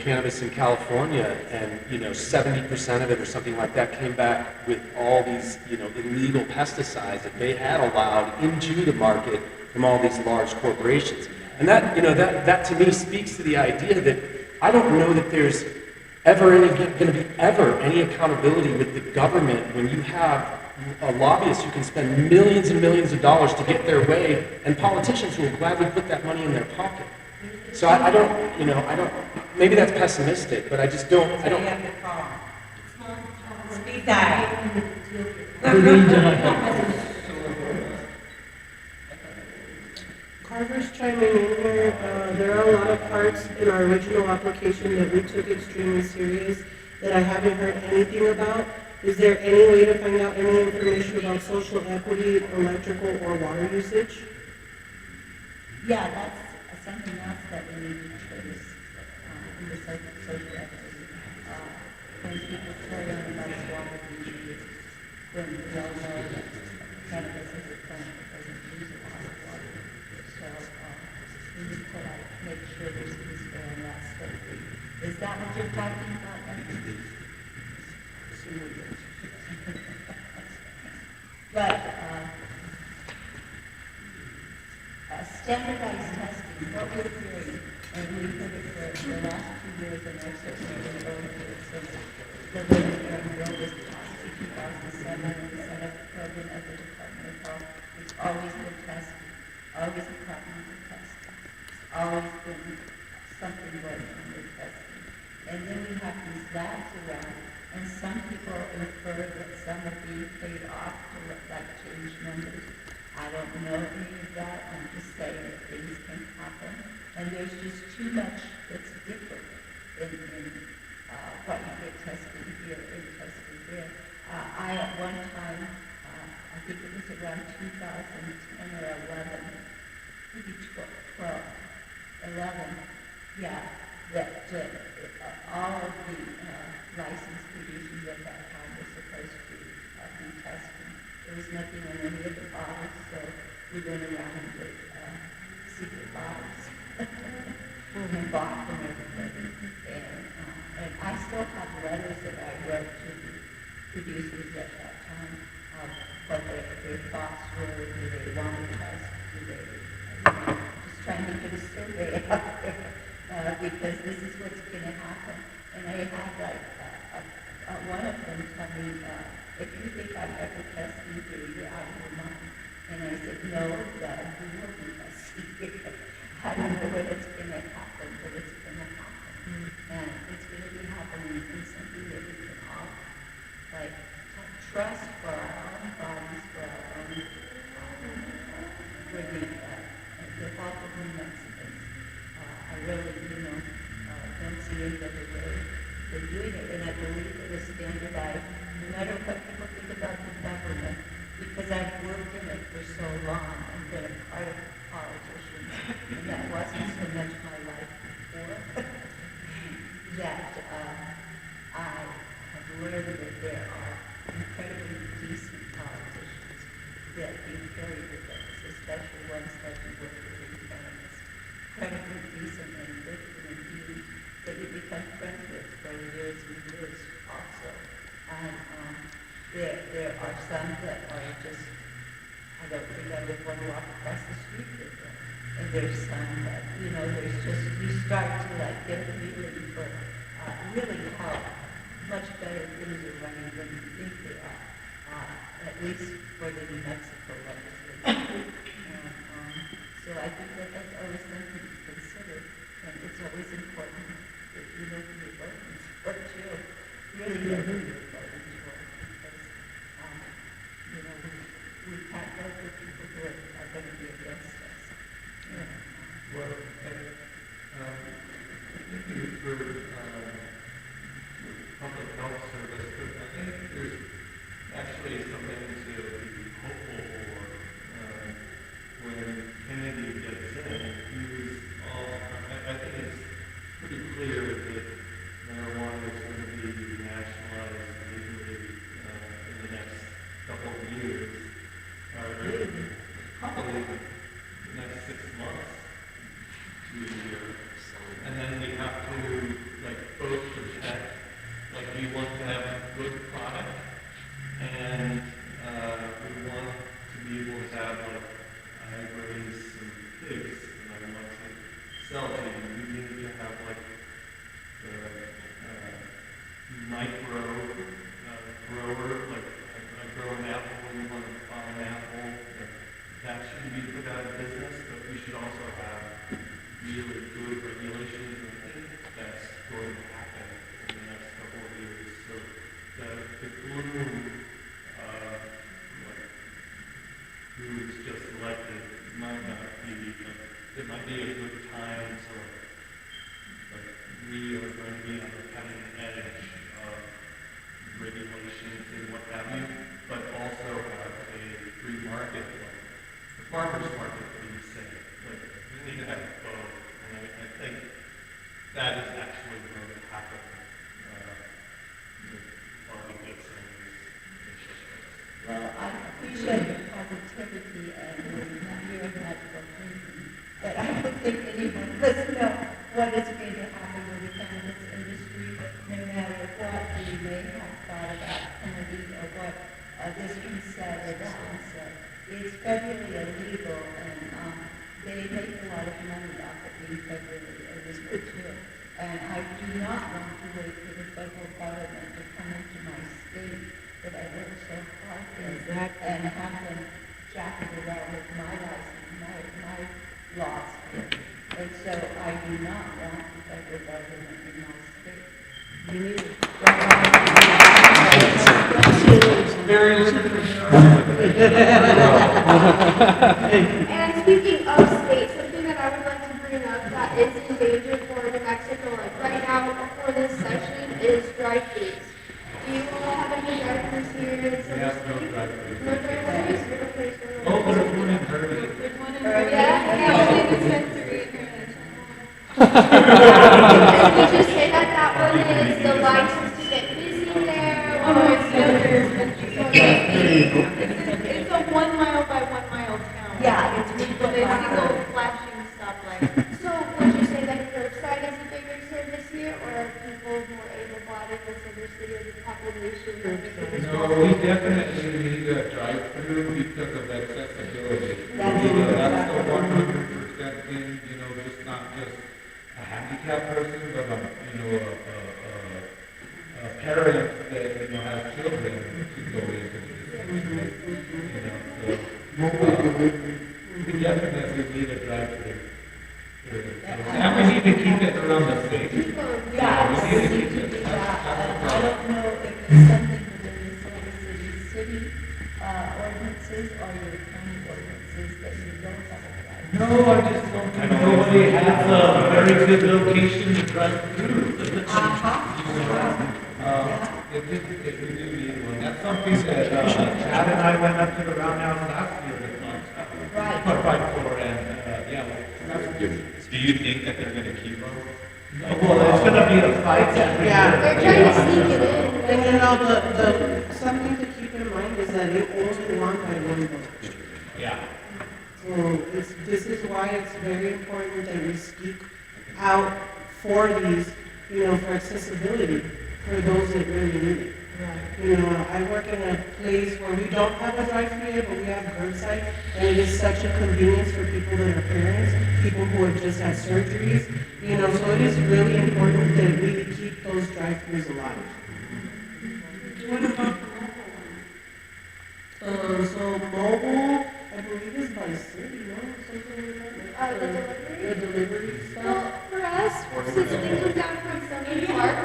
cannabis in California, and 70% of it or something like that came back with all these illegal pesticides that they had allowed into the market from all these large corporations. And that that to me speaks to the idea that I don't know that there's ever going to be any accountability with the government when you have a lobbyist who can spend millions and millions of dollars to get their way, and politicians who will gladly put that money in their pocket. So I don't, maybe that's pessimistic, but I just don't. Speed dial. Carver's chiming in here. There are a lot of parts in our original application that we took extremely serious that I haven't heard anything about. Is there any way to find out any information about social equity, electrical, or water usage? Yeah, that's something else that we need to trace in the social equity. When people carry on about water usage, when we all know that cannabis is a plant that doesn't use a lot of water. So we need to make sure there's peace there and that's what we Is that what you're talking about? But standardized testing, what we're hearing, and we've heard it for the last 2 years, and I've certainly been going through it since the Living Air Bill was passed in 2007, and we set up a program at the Department of Health. It's always been testing, always departmental testing. It's always been something going on with testing. And then we have these labs around, and some people infer that some are being paid off to look like change numbers. I don't know any of that. I'm just saying that things can happen. And there's just too much that's different in what you get tested here and tested there. I at one time, I think it was around 2010 or 11, maybe 12, 11, yeah, that all of the licensed producers at that time were supposed to be testing. There was nothing on any of the bottles, so we went around with secret bottles and bought from everybody. And I still have letters that I wrote to the producers at that time of what their thoughts were, do they want to test, do they, just trying to get a survey out there, because this is what's going to happen. And I had like one of them tell me, if you think I've ever tested you, you're out of your mind. And I said, no, God, you will be testing you. I don't know when it's going to happen, but it's going to happen. And it's going to be happening in something that we can all, like, trust for our own bodies, for our own, for the help of New Mexicans. I really, don't see any other way they're doing it, and I believe it is standardized, no matter what people think about the government, because I've worked in it for so long and been a part of politicians, and that wasn't so much my life before, that I have learned that there are incredibly decent politicians that you carry with us, especially ones that you work with in cannabis. Incredibly decent and good human beings that you become friends with for years and years also. And there are some that are just, I don't think I would want to walk across the street with them. And there's some that, there's just, you start to like get a feeling for really how much better things are running than you think they are, at least for the New Mexico legislature. And so I think that that's always something to consider, and it's always important that you know who you're voting for too. Really know who you're voting for, because we can't vote for people who are going to be against us. Well, for public health service, but I think there's actually something to be hopeful for. When Kennedy gets in, I think it's pretty clear that marijuana is going to be nationalized legally in the next couple of years, or probably the next 6 months to a year. And then we have to both protect, we want to have a good product, and we want to be able to have I raise some pigs and I want to sell to you. We need to have the micro grower, I grow an apple and you want to buy an apple. That shouldn't be put out of business, but we should also have really good regulations, and I think that's going to happen in the next couple of years. So the bloom, who is just elected might not be, it might be a good time to, we are going to be on the cutting edge of regulations and what have you, but also have a free market, the farmer's market being safe. We need to have both, and I think that is actually going to happen while we get some of these issues. Well, I appreciate the positivity and your magical thinking, but I don't think anyone of us know what is going to happen with the cannabis we may have thought about Kennedy or what this one said or that one said. It's federally illegal, and they make a lot of money off of being federally illegal too. And I do not want to wait for the federal government to come into my state that I work so hard in and have them jack it around with my license, my laws here. And so I do not want the federal government in my state. You need it. And speaking of states, something that I would like to bring up that is in danger for New Mexico, like right now before this session, is drive-throughs. Do you all have any drive-throughs here in Silver City? No drive-throughs? Okay, so Oh, there's one in Kirby. yeah, only dispensary in Would you say that that one is the line tends to get busy there, or it's the other? It's a 1 mile by 1 mile town. Yeah, it's really But they single flashing stoplight. So would you say that curbside is a bigger service here, or are people more able-bodied in Silver City or the population? No, we definitely need a drive-through because of accessibility. That's the 100% thing, just not just a handicapped person, but a parent that, has children to go into the dispensary. We definitely need a drive-through. And we need to keep it around the city. Yeah, we need to keep it. I don't know if it's something within the Silver City ordinances or your county ordinances that you don't have a drive. No, I just don't think nobody has a very good location to drive through. We do need one. That's something that Chad and I went up to the roundhouse last year to fight for, and that's good. Do you think that they're gonna keep them? Well, it's gonna be a fight. Yeah. They're trying to sneak it in. And something to keep in mind is that it only won by one vote. Yeah. So this is why it's very important that we speak out for these, for accessibility for those that really need it. I work in a place where we don't have a drive-through yet, but we have curbside, and it is such a convenience for people that are parents, people who have just had surgeries, so it is really important that we keep those drive-throughs alive. What about So mobile, I believe is by city, no? Something like that? The delivery? The delivery stuff? Well, for us, since they come down from Summer Park,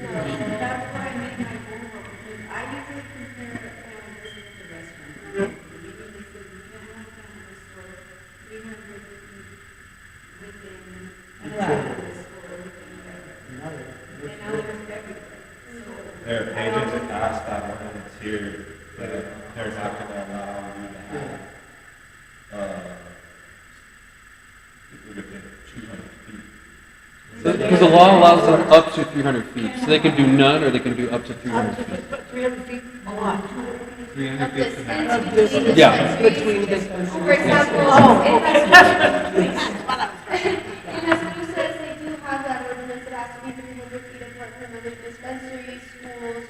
That's why I made my homework, because I usually compare a family visit to the restaurant. Usually they say you can't have family store 300 feet within the store, within whatever. And now there's everywhere. So There are pages that pass that ordinance here, that they're not gonna allow you to have, within 200 feet. Because the law allows them up to 300 feet, so they can do none or they can do up to 300 feet. But 300 feet, a lot. 300 feet to distance between the Yeah. Between dispensaries. For example, in Massachusetts, they do have that ordinance that has to be 300 feet apart from other dispensaries, schools,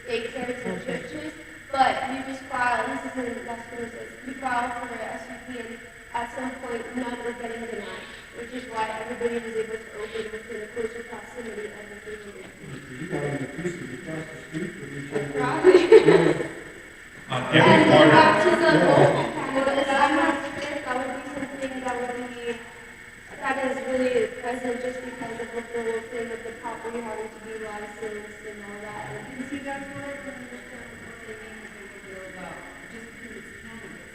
daycares, and churches. But you just file, this is in Massachusetts, you file for a SUP, and at some point, none are getting denied, which is why everybody was able to open within a closer proximity of the 300 feet. Probably. On And every then corner. back to the mobile cannabis, I'm not sure if that would be something that is really present just because of the whole thing with the property having to be licensed and all that. you see, that's what I don't understand what they mean when they feel about, just because it's cannabis.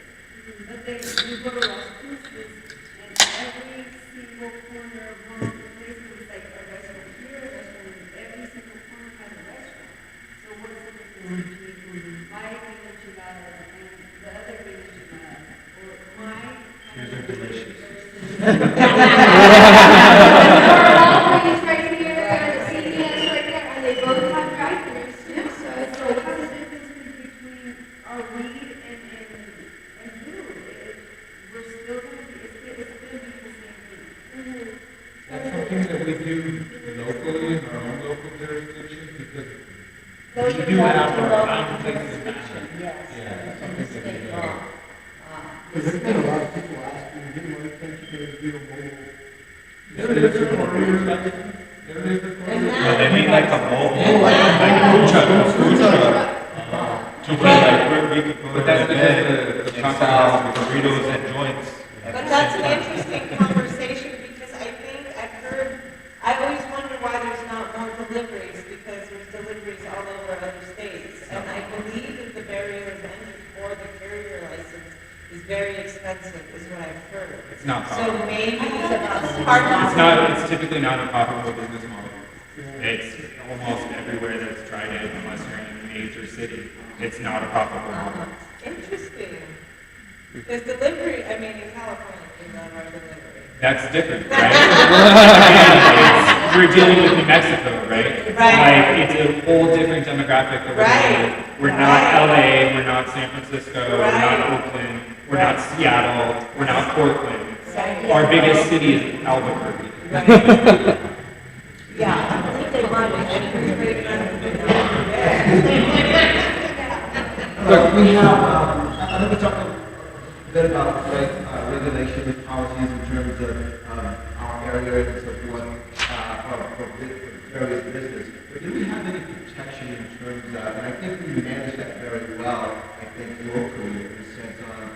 But they, you go to Las Cruces, and every single corner of one of the places is like a restaurant here, a restaurant, every single corner has a restaurant. So what is the difference between my enchiladas and the other enchiladas? Or my cannabis delicious. Walgreens right here, and CVS right there, and they both have drive-thrus too, so it's So like, what's the difference between our weed and food? We're still going to be, it's going to be the same thing. That's something that we do locally in our own local jurisdictions because Those we are do have local our own places in jurisdiction, yes, Yeah, in the state law. Because there's been a lot of people asking, hey, why can't you get a real mobile? There is a corner. There is a corner. No, they need like a mobile, like food truck. To where like where we could go But there that's because and the taco sell has to be burritos and joints. But that's an interesting conversation because I think I always wonder why there's not more deliveries because there's deliveries all over other states. And I believe that the barrier of entry for the carrier license is very expensive, is what I've heard. It's not So profitable. maybe it's about It's typically not a profitable business model. It's almost everywhere that's tried it, unless you're in a major city. It's not a profitable model. Interesting. Because delivery, I mean, in California, we love our delivery. That's different, right? We're dealing with New Mexico, right? Right. Like, it's a whole different demographic that we're dealing with. We're not LA, we're not San Francisco, we're not Oakland, we're not Seattle, we're not Portland. Our biggest city is Albuquerque. Yeah, I think they want Look, we have, I'm going to talk a bit about regulations, policies in terms of our area and so forth for various businesses. But do we have any protection in terms of, and I think we manage that very well, I think locally in a sense on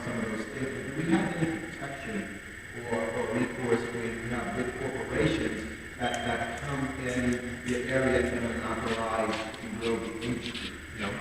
some of those things, but do we have any protection or recourse when we have big corporations that come in the area and monopolize, if you will, the industry? You know,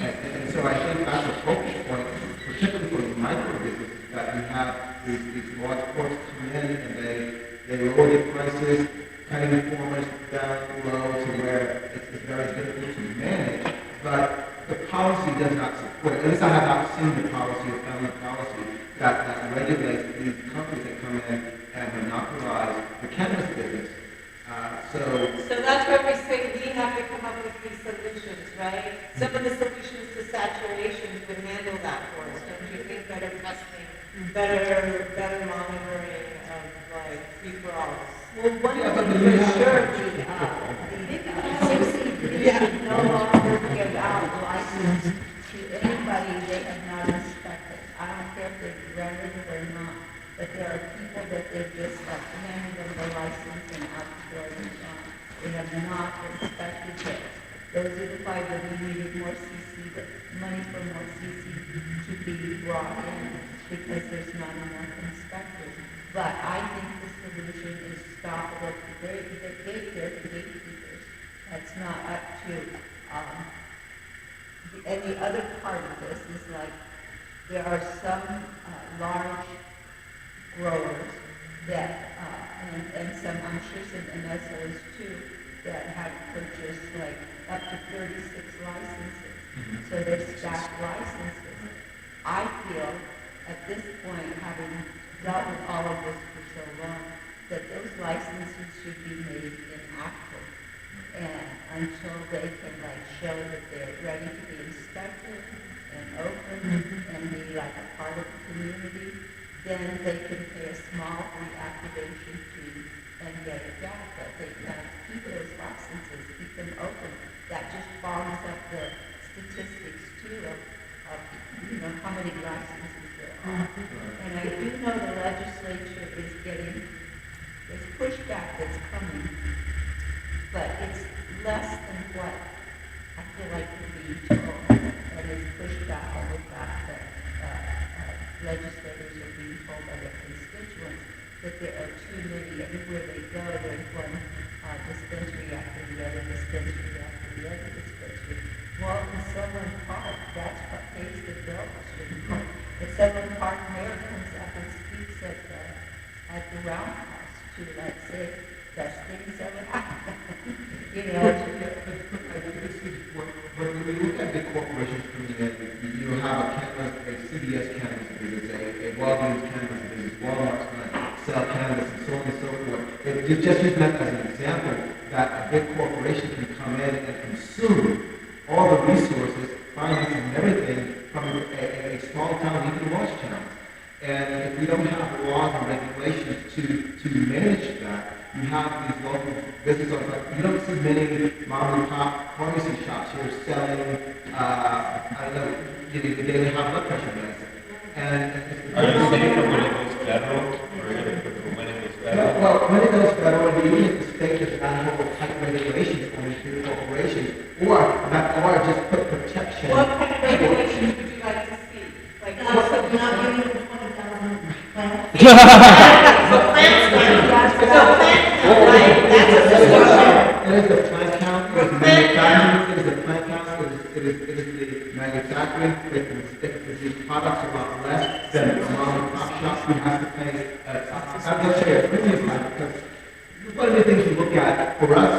and so I think that's a focus point, particularly for micro businesses, that you have these large corps come in and they lower their prices, cutting the corners down low to where it's very difficult to manage, but the policy does not support it. At least I have not seen the policy or found the policy that regulates these companies that come in and monopolize the cannabis business. So that's where we say we have to come up with these solutions, right? Some of the solutions to saturation would handle that for us, don't you think? Better testing, better monitoring of like free-for-alls. Well, one thing for sure, the CCD no longer give out license to anybody they have not inspected. I don't care if they've rented it or not, but there are people that they've just like handed them the license and out the door and gone. They have not inspected it. Those are the five that we needed more money for more CC to be brought in because there's not enough inspectors. But I think the solution is stop it at the gatekeepers. That's not up to, and the other part of this is like, there are some large growers that, and some, I'm sure some MSOs too, that have purchased like up to 36 licenses. So they're stacked licenses. I feel at this point, having dealt with all of this for so long, that those licenses should be made inactive. And until they can like show that they're ready to be inspected and open and be like a part of the community, then they can pay a small reactivation fee and get it back. But they gotta keep those licenses, keep them open. That just bogs up the statistics too of how many licenses there are. And I do know the legislature is getting, there's pushback that's coming, but it's less than what I feel like we're being told. And it's pushback on the fact that legislators are being told by their constituents that there are too many. Everywhere they go, there's one dispensary after the other, dispensary after the other dispensary. Well, in Sylvan Park, that's what pays the bills. The Sylvan Park mayor comes up and speaks at the roundhouse to like say best things ever happened. When we look at big corporations coming in, you have a CVS cannabis business, a Walgreens cannabis business, Walmart's going to sell cannabis and so on and so forth. Just using that as an example, that a big corporation can come in and consume all the resources, finance and everything from a small town, even large towns. And if we don't have laws and regulations to manage that, you have these local business owners, like you don't see many mom and pop pharmacy shops here selling, I don't know, the daily high blood pressure medicine. And are you saying for when it goes federal, or are you going to put for when it goes federal? Well, when it goes federal, and even if the state does not have tight regulations on these big corporations, or just put protection. What kind of regulations would you like to see? Like, So you're not giving them 20,000 plants? So plant count, right? That's a solution. It is the plant count, it is manufacturing, it is the plant count, it is the manufacturing, if these products are about less than the mom and pop shop, we have to pay, I'm going to say a premium price, because one of the things we look at for us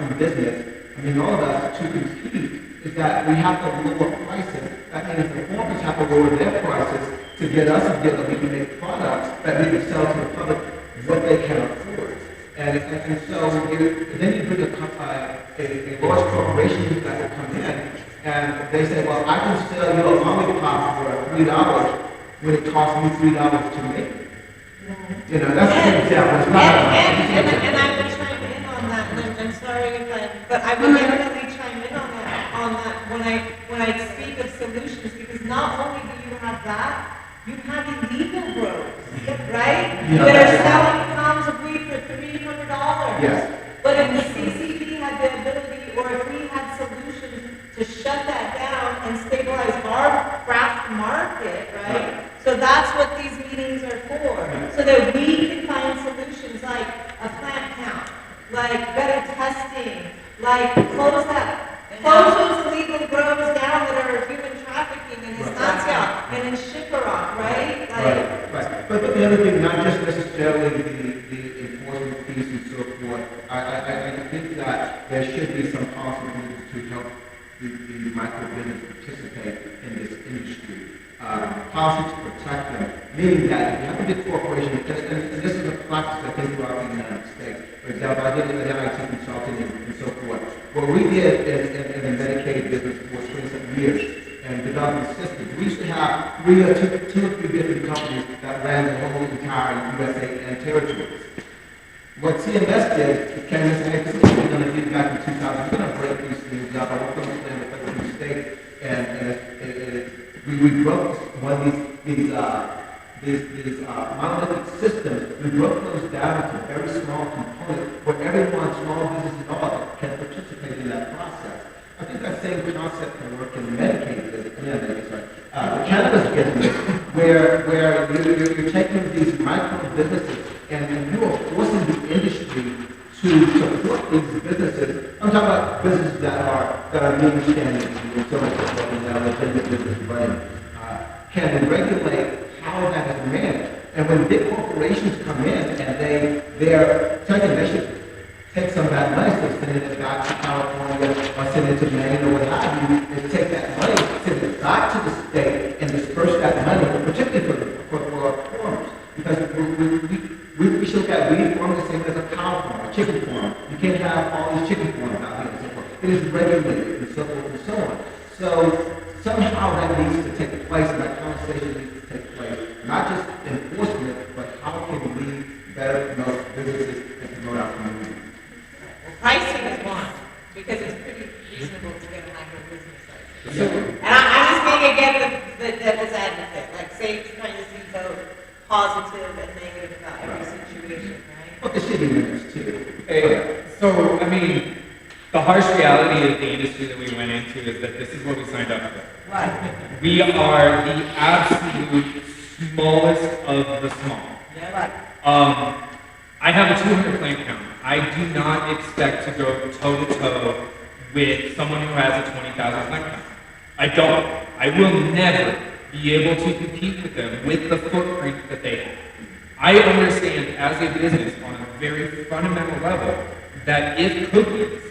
in business, I mean, all of us to compete, is that we have to lower prices. That means the farmers have to lower their prices to get us to get that we can make products that we can sell to the public what they can afford. And so then you bring a large corporation that will come in and they say, well, I can sell you a lollipop for $3 when it costs me $3 to make it. You know, that's an example. It's not And I would chime in on that, and I'm sorry but I would definitely chime in on that when I speak of solutions, because not only do you have that, you have illegal grows, right? Yeah. That are selling pounds of weed for $300. Yes. But if the CCP had the ability, or if we had solutions to shut that down and stabilize our craft market, right? So that's what these meetings are for, so that we can find solutions like a plant count, like better testing, like close those illegal grows down that are human trafficking in Estancia and in Shiprock, right? Right. But the other thing, not just necessarily the enforcement piece and so forth, I think that there should be some policy moves to help the micro business participate in this industry. Policy to protect them, meaning that if you have a big corporation, and this is a practice I think throughout the United States. For example, I did IT consulting and so forth. What we did in the Medicaid business for 27 years and developing systems, we used to have two or three different companies that ran the whole entire USA and territories. What CMS did, it came and said, this is what we're going to do back in 2000. We're going to break these things up. I worked on the plan with every state, and we broke one of these monolithic systems. We broke those down into very small components where everyone, small business and all, can participate in that process. I think that same concept can work in the Medicaid business, the cannabis business, where you're taking these micro businesses and you are forcing the industry to support these businesses. I'm talking about businesses that are meeting standards and so on and so forth, and that are in the business running. Can regulate how that is managed. And when big corporations come in and they're taking, they should take some of that money, so send it back to California or send it to Maine or what have you, and take that money, send it back to the state and disperse that money, particularly for our farmers. Because we should look at weed farming the same as a cow farm, a chicken farm. You can't have all these chicken farms out here and so forth. It is regulated and so forth and so on. So somehow that needs to take place, and that conversation needs to take place. Not just enforcement, but how can we better promote businesses and promote our community. Well, pricing is one, because it's pretty reasonable to get a micro business license. And I'm just being again the devil's advocate, like say trying to see both positive and negative about every situation, right? But there should be limits too. Hey, so, I mean, the harsh reality of the industry that we went into is that this is what we signed up for. Right. We are the absolute smallest of the small. Yeah, right. I have a 200 plant count. I do not expect to go toe-to-toe with someone who has a 20,000 plant count. I don't. I will never be able to compete with them with the footprint that they have. I understand as a business on a very fundamental level that if cookies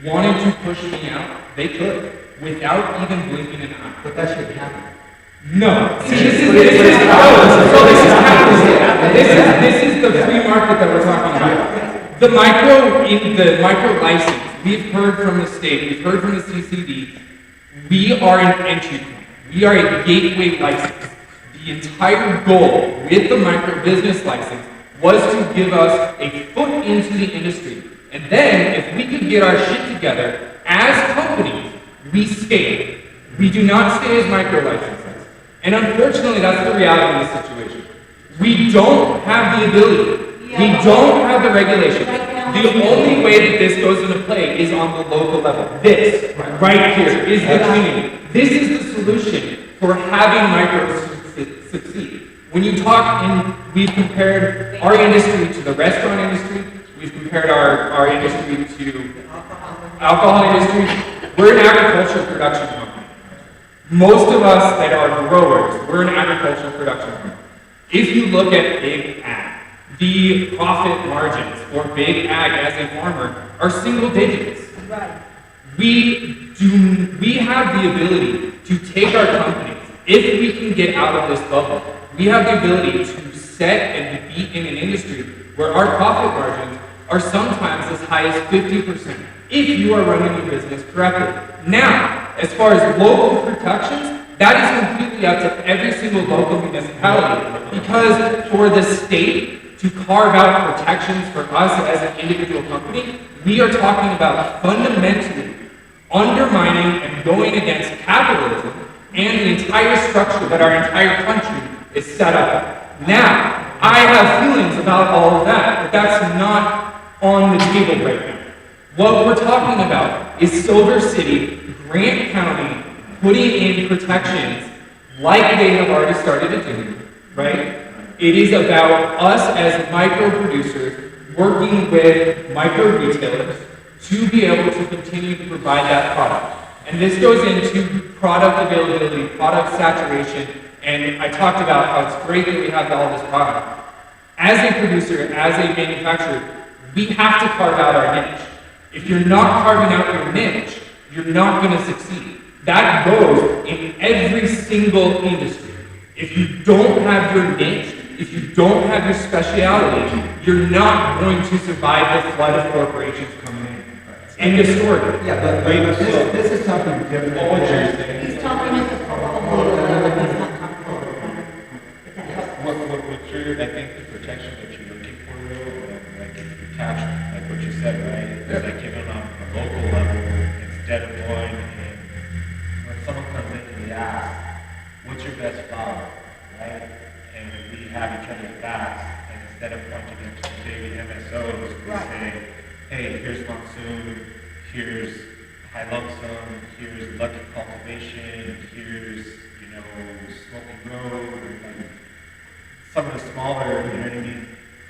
wanted to push me out, they could, without even blinking an eye. But that should happen. No. See, this is the free market that we're talking about. The micro license, we've heard from the state, we've heard from the CCD, we are an entry point. We are a gateway license. The entire goal with the micro business license was to give us a foot into the industry. And then, if we could get our shit together as companies, we scale. We do not stay as micro licenses. And unfortunately, that's the reality of the situation. We don't have the ability. We don't have the regulation. The only way that this goes into play is on the local level. This, right here, is the community. This is the solution for having micros succeed. When you talk, and we've compared our industry to the restaurant industry, we've compared our industry to alcohol industry. We're an agriculture production company. Most of us that are growers, we're an agriculture production company. If you look at big ag, the profit margins for big ag as a farmer are single digits. Right. We have the ability to take our companies, if we can get out of this bubble, we have the ability to set and be in an industry where our profit margins are sometimes as high as 50%, if you are running your business correctly. Now, as far as local protections, that is completely up to every single local municipality, because for the state to carve out protections for us as an individual company, we are talking about fundamentally undermining and going against capitalism and the entire structure that our entire country is set up. Now, I have feelings about all of that, but that's not on the table right now. What we're talking about is Silver City, Grant County, putting in protections like they have already started to do, right? It is about us as micro producers working with micro retailers to be able to continue to provide that product. And this goes into product availability, product saturation, and I talked about how it's great that we have all this product. As a producer, as a manufacturer, we have to carve out our niche. If you're not carving out your niche, you're not going to succeed. That goes in every single industry. If you don't have your niche, if you don't have your speciality, you're not going to survive the flood of corporations coming in. And historically. Yeah, but this is something different. What you're saying. He's talking at the local level, he's not talking about I think the protection that you're looking for, though, like you captured, like what you said, right? Is like giving on a local level instead of going and when someone comes in and we ask, what's your best flower, right? And we have each other's backs, and instead of pointing into the big MSOs, we say, hey, here's Monsoon, here's High Lump Sum, here's Lucky Cultivation, here's, Smoky Grove, and some of the smaller,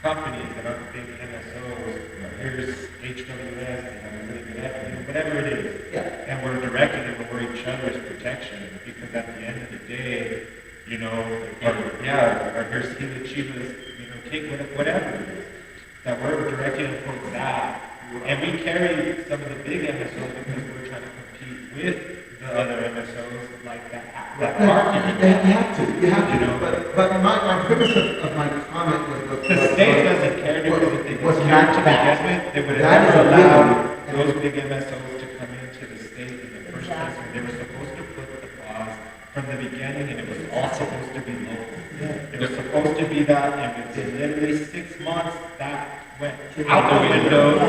companies that aren't big MSOs, here's HWS, they have a really good effort, whatever it is. Yeah. And we're directing them toward each other's protection, because at the end of the day, or here's Gila Chivas, cake, whatever it is, that we're directing them towards that. And we carry some of the big MSOs because we're trying to compete with the other MSOs like that market. You have to. But my premise of my comment was the state doesn't care because if they didn't care to begin with, they would have never allowed those big MSOs to come into the state in the first place when they were supposed to put the clause from the beginning, and it was all supposed to be local. It was supposed to be that, and within literally 6 months, that went out the window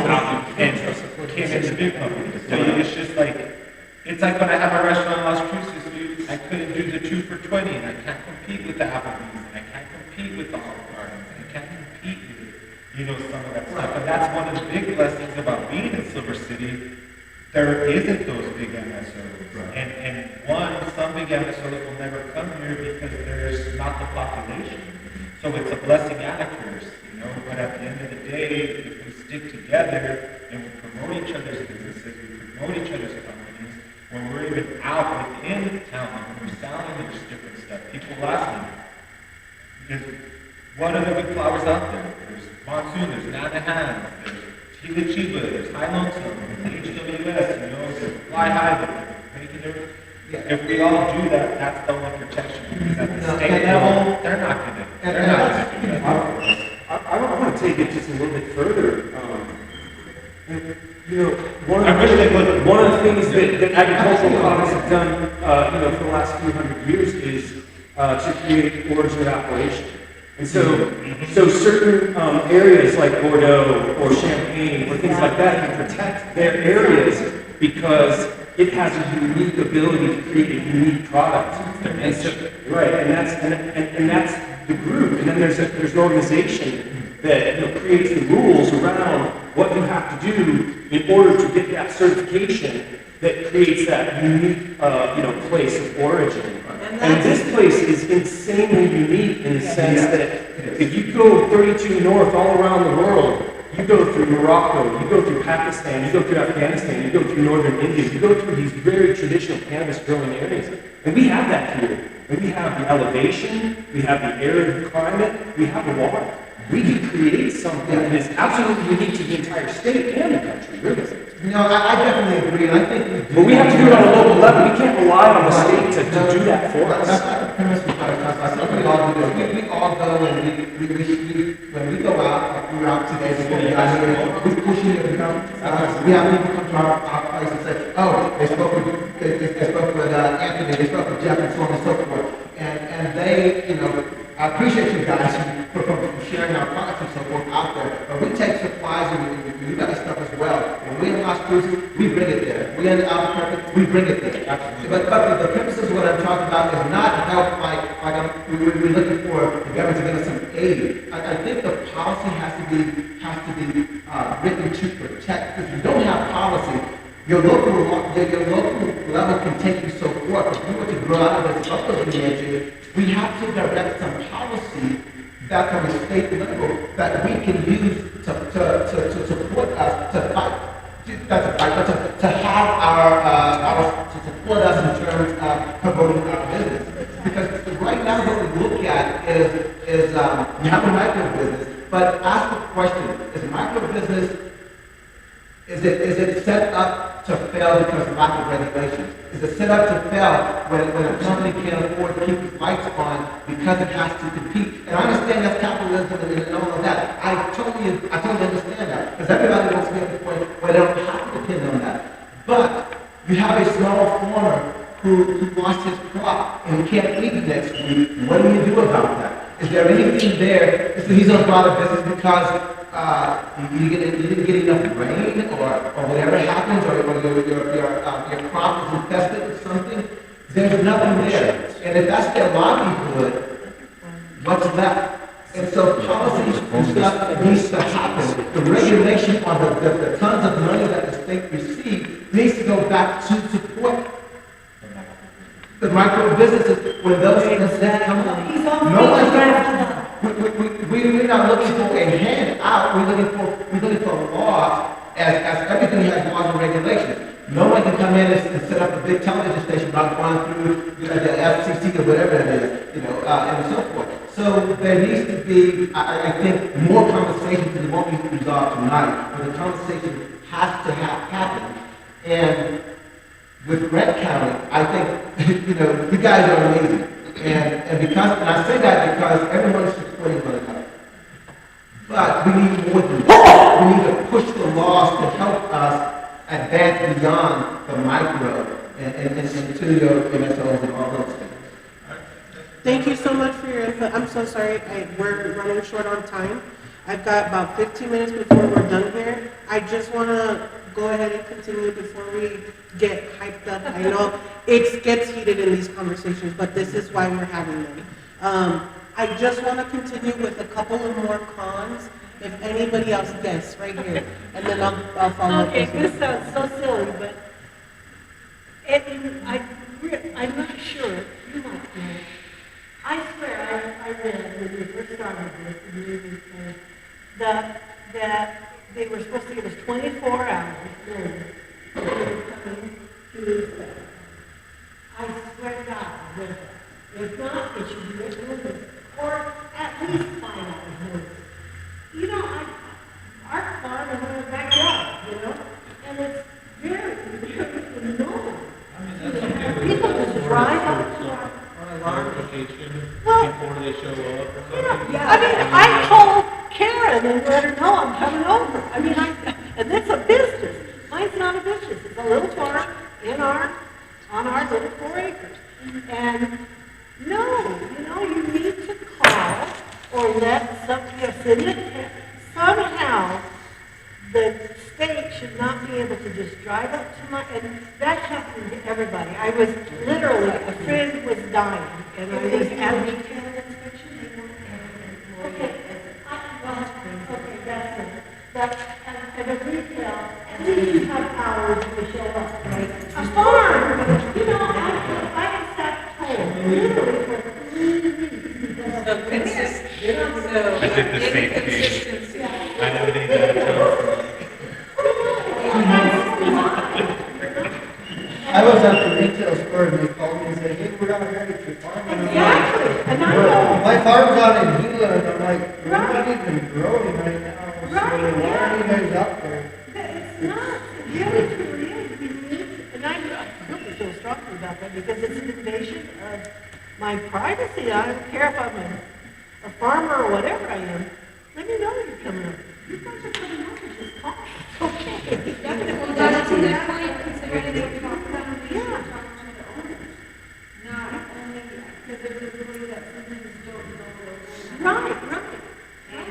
and came into big companies. So it's just like, it's like when I have a restaurant in Las Cruces, dude, I couldn't do the 2 for $20, and I can't compete with the Applebee's, and I can't compete with the Olive Gardens, and I can't compete with, some of that stuff. And that's one of the big blessings about being in Silver City. There isn't those big MSOs. Right. And some big MSOs will never come here because there's not the population. So it's a blessing and a curse, but at the end of the day, if we stick together and we promote each other's businesses, we promote each other's companies, when we're even out within town, when we're selling this different stuff, people ask me, what are the good flowers out there? There's Monsoon, there's Nana Hands, there's Gila Chiba, there's High Lump Sum, there's HWS, there's Fly High, they're making their... If we all do that, that's the only protection. Because at the state level, they're not going to do that. I want to take it just a little bit further. One of the things that agricultural products have done, for the last few hundred years is to create origin of appellation. And so certain areas like Bordeaux or Champagne or things like that can protect their areas because it has a unique ability to create a unique product. And so, right, and that's the group. And then there's an organization that creates the rules around what you have to do in order to get that certification that creates that unique place of origin. And this place is insanely unique in the sense that if you go 32 north all around the world, you go through Morocco, you go through Pakistan, you go through Afghanistan, you go through northern India, you go through these very traditional cannabis growing areas. And we have that here. And we have the elevation, we have the arid climate, we have the water. We can create something that is absolutely unique to the entire state and the country, really. No, I definitely agree, and I think we do. But we have to do it on a local level. We can't rely on the state to do that for us. That's not the premise we try to talk about. Something we all do is we all go and when we go out, like we were out today, we push in, we have people come to our place and say, oh, they spoke with Anthony, they spoke with Jeff, and so on and so forth. And they, I appreciate you guys for sharing our products and so forth out there. But we take supplies and you guys stuff as well. When we're in Las Cruces, we bring it there. We're in Albuquerque, we bring it there. But the purpose of what I'm talking about is not help like we're looking for the government to give us some aid. I think the policy has to be written to protect. If you don't have policy, your local level can take you so far. If you were to grow out of this upper dimension, we have to direct some policy that from a state level that we can use to support us to fight. To have our to support us in terms of promoting our business. Because right now what we look at is you have a micro business, but ask the question: is micro business is it set up to fail because of lack of regulation? Is it set up to fail when a company can't afford to keep its lights on because it has to compete? And I understand that's capitalism and all of that. I totally understand that. Because everybody wants to get to the point where they don't have to depend on that. But you have a small farmer who lost his crop and can't eat next week. What do you do about that? Is there anything there? He's on a lot of business because you didn't get enough rain or whatever happens, or your crop is infested with something. There's nothing there. And if that's their livelihood, what's left? And so policies and stuff needs to happen. The regulation on the tons of money that the state receives needs to go back to support the micro businesses when those businesses come up. No one's we're not looking for a handout. We're looking for laws as everything has laws and regulations. No one can come in and set up a big television station without going through the FCC or whatever it is, and so forth. So there needs to be, I think, more conversations that won't be resolved tonight, but the conversation has to happen. And with Grant County, I think, you guys are amazing. And I say that because everyone's supporting one another. But we need more than that. We need to push the laws to help us advance beyond the micro and to your MSOs and all those things. Thank you so much for your input. I'm so sorry, we're running short on time. I've got about 15 minutes before we're done here. I just want to go ahead and continue before we get hyped up. I know it gets heated in these conversations, but this is why we're having them. I just want to continue with a couple of more cons. If anybody else, yes, right here, and then I'll follow up. Okay, this sounds so silly, but I'm not sure. You might know. I swear I read when we first started this, and we were saying that they were supposed to give us 24 hours notice if they were coming to the state. I swear to God, I read that. If not, it should be written notice, or at least 5 hours notice. Our farm is in the backyard, and it's very, very annoying. People just drive up to our alarm location before they show up or something. I told Karen and let her know I'm coming over. And it's a business. Mine's not a business. It's a little farm on our little 4 acres. And no, you need to call or let some, somehow the state should not be able to just drive up to my, and that happened to everybody. I was literally, a friend was dying, and I was at retail inspection, they want an employee. Okay, that's it. But at a retail, at least you have hours to show up, right? A farm, I sat home literally for 3 weeks because So I did the same thing. I know they did too. I was at the retail store and they called me and said, hey, we're on a heritage your farm. Exactly. And I know. My farm's out in Gila and I'm like, we're not even growing right now. So why are you guys out there? It's not. It really truly is. We need, and I really feel strongly about that because it's an invasion of my privacy. I don't care if I'm a farmer or whatever I am. Let me know you're coming up. You guys are coming up and just call. It's okay. Well, that's a good point, considering they talk about it, talk to the owners. Not only, because there's a way that sometimes don't know the owners. Right. And,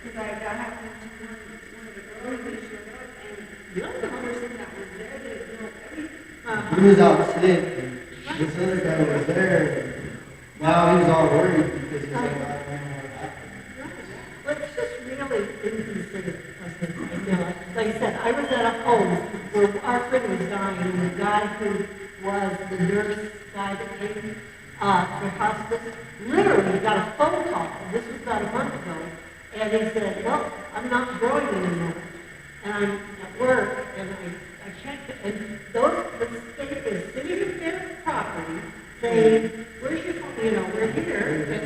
because that happened to one of the girls, they showed up, and the other person that was there, they didn't know everything. He was out sick and this other guy was there. And now he's all worried because he's like, I don't know what happened. Well, it's just really inconsiderate. Like I said, I was at a home where our friend was dying, and the guy who was the nurse guy that came for hospice literally got a phone call. This was about a month ago, and he said, "Well, I'm not growing anymore, and I'm at work, and I can't." And the state is sitting in their property saying, "Where's your phone? We're here." And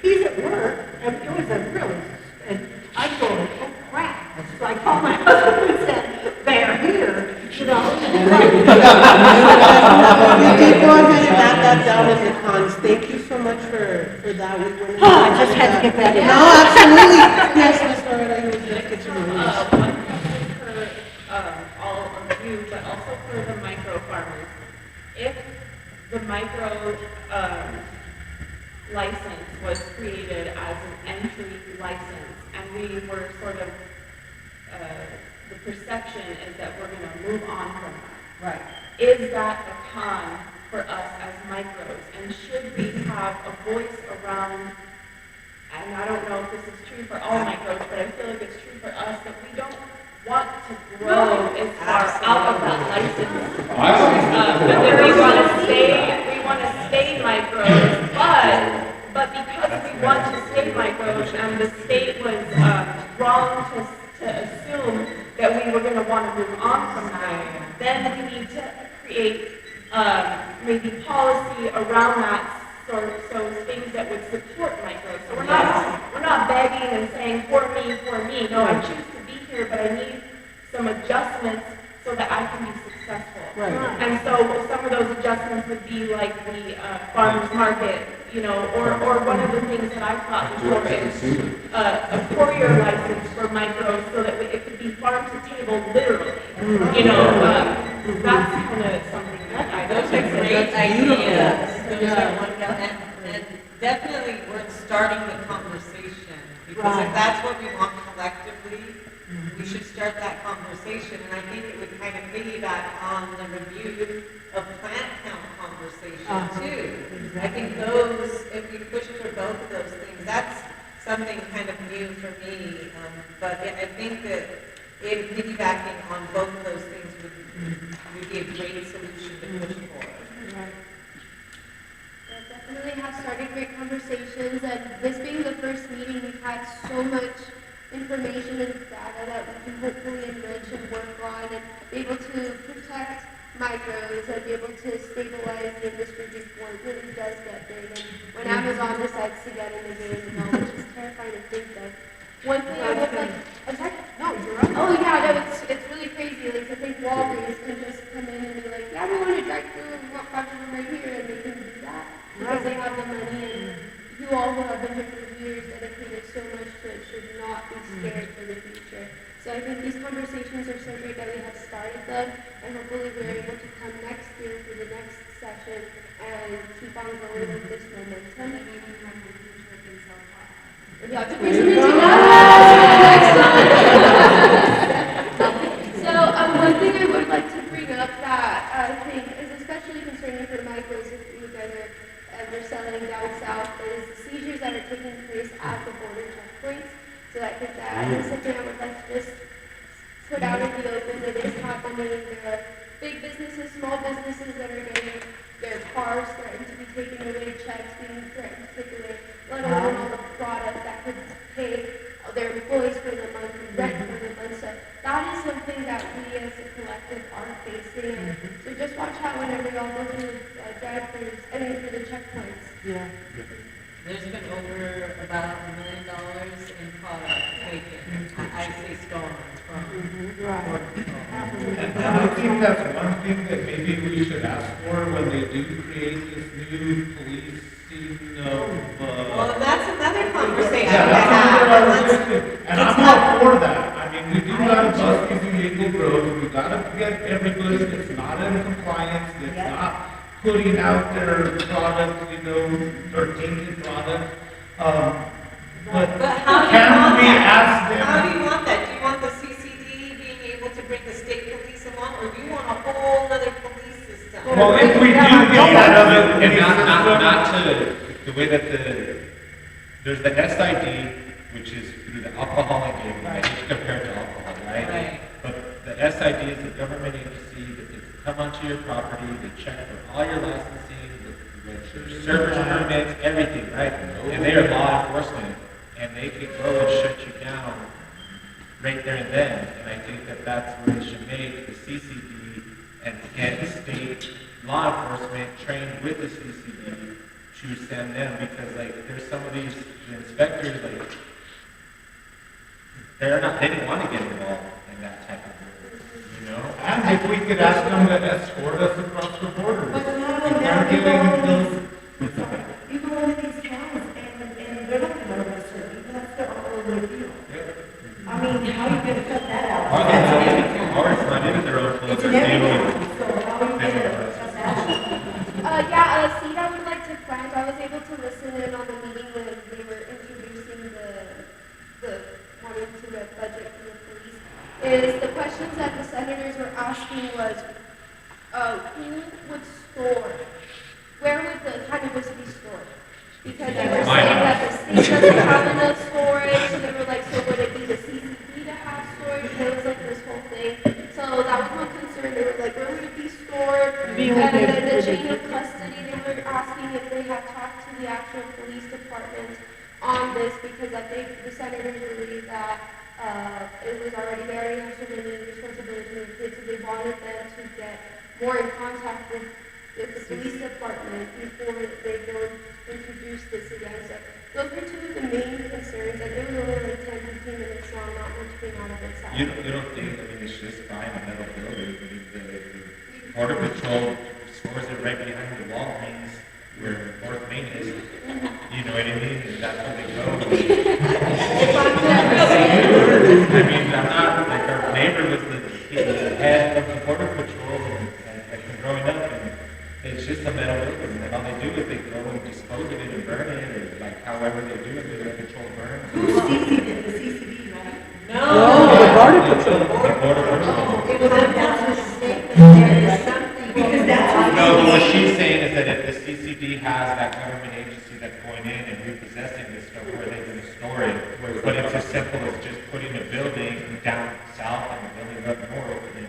he's at work, and it was a really. And I'm going, oh crap. So I called my husband and said, they're here, You did go ahead and add that down as a cons. Thank you so much for that. I just had to get that in. No, absolutely. Yes, Ms. Loretta, you was just get your One question for all of you, but also for the micro farmers. If the micro license was created as an entry license, and we were sort of, the perception is that we're going to move on from that. Right. Is that a con for us as micros? And should we have a voice around, and I don't know if this is true for all micros, but I feel like it's true for us, that we don't want to grow as far out of that license. That we want to stay micros, but because we want to stay micros, and the state was wrong to assume that we were going to want to move on from that, then we need to create maybe policy around that, so things that would support micros. So we're not begging and saying for me. No, I choose to be here, but I need some adjustments so that I can be successful. Right. And so some of those adjustments would be like the farmers market, or one of the things that I thought before is a courier license for micros, so that it could be farm to table literally. That's kind of something that I Those are great ideas. Those are wonderful. And definitely worth starting the conversation. Because if that's what we want collectively, we should start that conversation. And I think it would kind of piggyback on the review of plant count conversation too. I think if we push for both of those things, that's something kind of new for me. But I think that piggybacking on both of those things would be a great solution to push for. Definitely have started great conversations, and this being the first meeting, we've had so much information and data that we can hopefully enrich and work on and be able to protect micros and be able to stabilize the industry before it really does get big. And when Amazon decides to get in the game, which is terrifying to think of. One thing I would like, I'm sorry? No, you're right. Oh yeah, no, it's really crazy. Like to think Walgreens can just come in and be like, yeah, we want to drive through and we want 5 of them right here, and they can do that because they have the money. And you all who have been here for years dedicated so much to it should not be scared for the future. So I think these conversations are so great that we have started them, and hopefully we're able to come next year for the next session and keep on going with this momentum. You have to bring something to us. So one thing I would like to bring up that I think is especially concerning for micros if you guys are ever selling down south is the seizures that are taking place at the border checkpoints. So I think that is something I would like to just put out in the open that is happening. There are big businesses, small businesses that are getting their cars threatened to be taken away, checks being threatened to take away, let alone all the product that could pay their employees for the month, rent for the month. So that is something that we as a collective are facing. So just watch out whenever y'all go through drive-thrus, I mean through the checkpoints. Yeah. There's been over about $1 million in product taken, I say stolen from Border Patrol. And I think that's one thing that maybe we should ask for when they do create this new policing of, Well, that's another conversation yeah, to that's have. another conversation. And I'm all for that. I mean, we do gotta bust these illegal growth, we gotta get everybody that's not in compliance, that's not putting out their product, you know, or tainted product. But how do you can want we that? ask them? How do you want that? Do you want the CCD being able to bring the state police along, or do you want a whole other police system? Well, if we do get that other And police not system, to, the way that there's the SID, which is through the alcoholic gaming, compared to alcohol, right? Right. But the SID is a government agency that can come onto your property, they check for all your licensing, the service permits, everything, right? And they are law enforcement, and they can go and shut you down right there and then. And I think that that's where they should make the CCD and get state law enforcement trained with the CCD to send them, because like there's some of these inspectors, like they didn't want to get involved in that type of work, you know? and if we could ask them to escort us across the border. But not If only they're that, getting those, you go into these towns and they're not gonna arrest her, because that's their own deal. I mean, how are you gonna cut that out? Or it's not even their own It's political in every deal. town, so how are you gonna cut that out? Yeah, a seed I would like to plant, I was able to listen in on the meeting when they were introducing the wanting to get budget for the police, is the questions that the senators were asking was, who would store, where would the cannabis be stored? Because they were saying that the state doesn't have enough storage, so they were like, so would it be the CCP to have storage? And it was like this whole thing. So that was one concern, they were like, where would it be stored? And then the chain of custody, they were asking if they had talked to the actual police department on this, because I think the senators believe that it was already, they already have so many responsibilities with kids, so they wanted them to get more in contact with the police department before they go introduce this again. So those were two of the main concerns, and it was only like 10-15 minutes long, not much came out of it. So. You don't think, I mean, it's just buying a metal building. I mean, the Border Patrol stores it right behind the Walgreens where North Main is. You know what I mean? And that's where they go. I mean, I'm not, like, our neighbor was the head of the Border Patrol and growing up, and it's just a metal building. And all they do is they go and dispose of it and burn it, or like however they do it, they control burn. Who's CCD, the CCD, right? No, the Border Patrol. The Border Patrol. Well, that's a mistake, but there is something, because that's what. No, but what she's saying is that if the CCD has that government agency that's going in and repossessing this stuff, where they can store it, but it's as simple as just putting a building down south and a building up north, and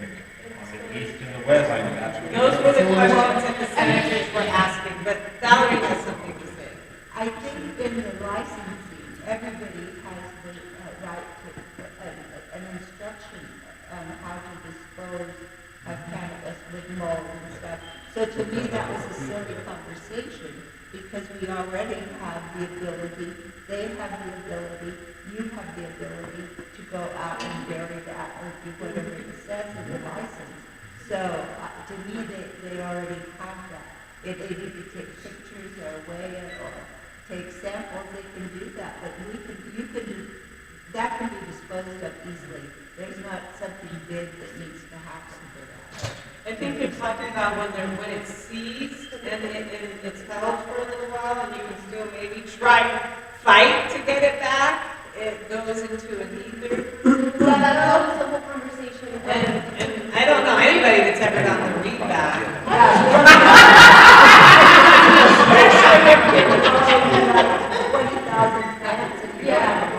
on the east and the west, like that's what. those were the questions that the senators were asking, but Valerie has something to say. I think in the licensing, everybody has the right to an instruction on how to dispose of cannabis with mold and stuff. So to me, that was a silly conversation, because we already have the ability, they have the ability, you have the ability to go out and bury that or do whatever it says in the license. So to me, they already have that. If they need to take pictures or weigh it or take samples, they can do that. But that can be disposed of easily. There's not something big that needs to happen for that. I think you're talking about when it's seized and it's held for a little while, and you can still maybe try fight to get it back, it goes into an ether. Yeah, that was the whole conversation. And I don't know anybody that's ever gotten the read back. Yeah.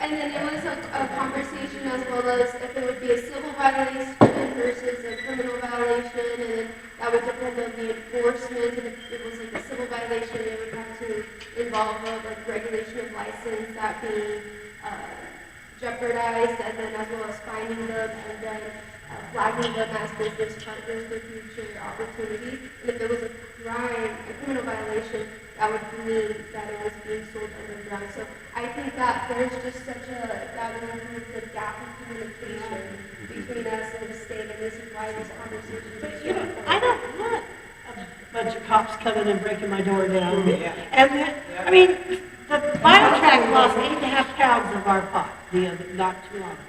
And then it was a conversation as well as if it would be a civil violation versus a criminal violation, and then that would depend on the enforcement, and if it was like a civil violation, it would have to involve like regulation of license, that being jeopardized, and then as well as finding them, and then flagging them as business partners for future opportunities. And if it was a crime, a criminal violation, that would mean that it was being sold underground. So I think that there's just such a, that would remove the gap in communication between us and the state, and this is why this conversation is so important. I don't want a bunch of cops coming and breaking my door down. And, I mean, the BioTrack lost 8.5 pounds of our pot not too long ago.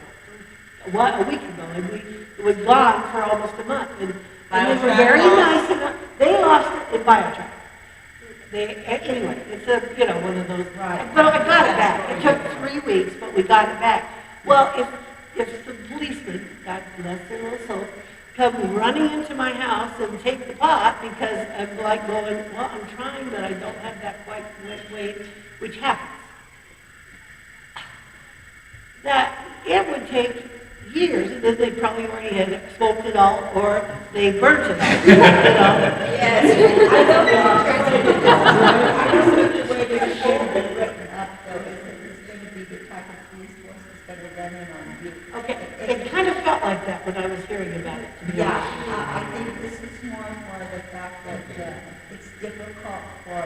A week ago, and it was gone for almost a month. And they were very nice enough. They lost it in BioTrack. Anyway, it's one of those. Right. Well, I got it back. It took 3 weeks, but we got it back. Well, if the policeman, God bless their little souls, come running into my house and take the pot because I'm like going, well, I'm trying, but I don't have that quite weight, which happens. That it would take years, and then they probably already had smoked it all, or they burnt it all. Yes, I know the way this is written up, though, is going to be the type of police force that's going to run in on you. Okay, it kind of felt like that when I was hearing about it. Yeah, I think this is more and more the fact that it's difficult for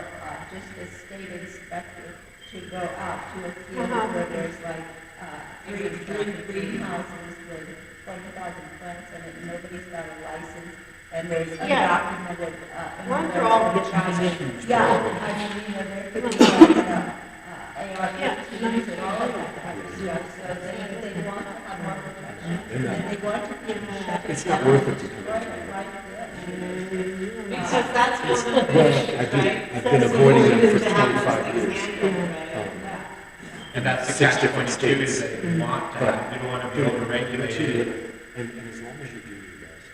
just a state inspector to go out to a field where there's like three greenhouses with 20,000 plants in it, and nobody's got a license, and there's undocumented. Ones are all getting Yeah, I mean, there could be like AR-15s and all of that type of stuff, so they want to have more protection, and they want to be able to shut it down. It's not worth it to do right there. Because that's one of the issues, right? I've been avoiding them for 25 years. And that's the Six catch different 22 is states. that you want to have, you don't want to be overregulated. And as long as you do your best.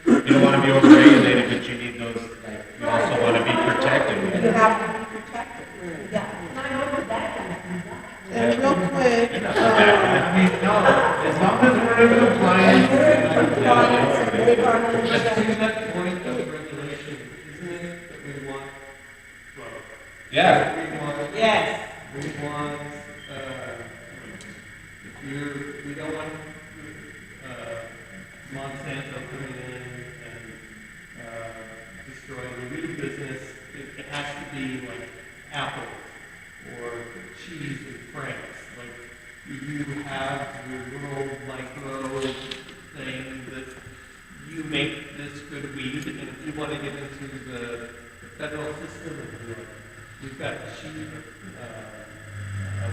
You don't want to be overregulated, but you need those, like, you also want to be protected. You have to be protected. Yeah. And real quick, I mean, no, as long as we're in compliance. But to that point of regulation, isn't it that we want, well, Yeah. we want, Yes. we want, we don't want, Monsanto coming in and destroying the weed business. It has to be like apples or cheese in France. Like, you have your little micro thing that you make this good weed, and if you want to get into the federal system and be like, we've got cheap,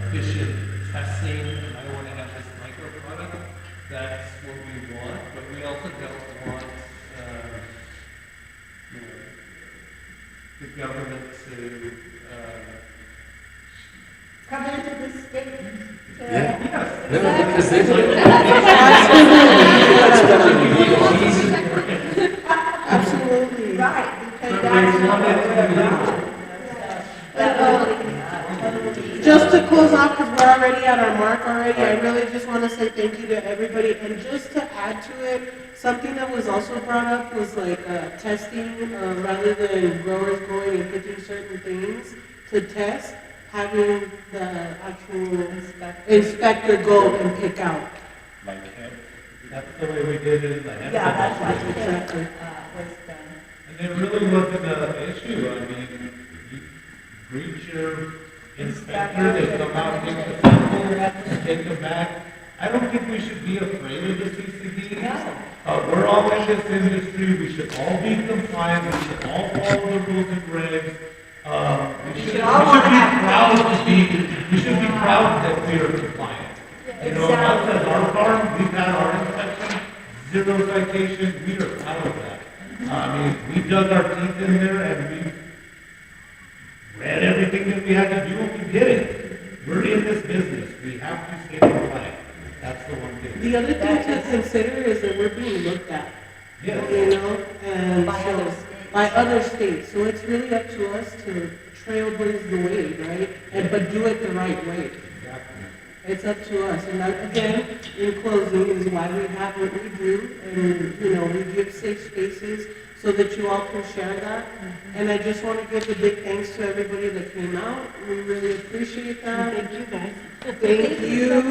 efficient testing, and I want to have this micro product, that's what we want, but we also don't want the government to Come into the state. Yeah. No, because they absolutely. Right, because that's not what we're about. Just to close off, because we're already at our mark already, I really just want to say thank you to everybody. And just to add to it, something that was also brought up was like testing, rather than growers going and picking certain things to test, having the actual inspector go and pick out. Like him. That's the way we did it in the hemp. Yeah, that's what we did, Exactly. was done. And it really wasn't an issue. I mean, you reach your inspector, they come out, take the sample, take them back. I don't think we should be afraid of the CCDs. We're all in this industry. We should all be compliant. We should all follow the rules and regs. We should be proud that we are compliant. You know, us as our farm, we've had our inspection, 0 citations. We are proud of that. I mean, we dug our teeth in there and we read every everything that we have to do, we did it. We're in this business. We have to stay compliant. That's the one thing. The other thing to consider is that we're being looked at. Yes. You know, and By so, other states. by other states. So it's really up to us to trailblaze the way, right? But do it the right way. Exactly. It's up to us. And that, again, in closing, is why we have what we do. And, you know, we give safe spaces so that you all can share that. And I just want to give a big thanks to everybody that came out. We really appreciate that. Thank you, guys. Thank you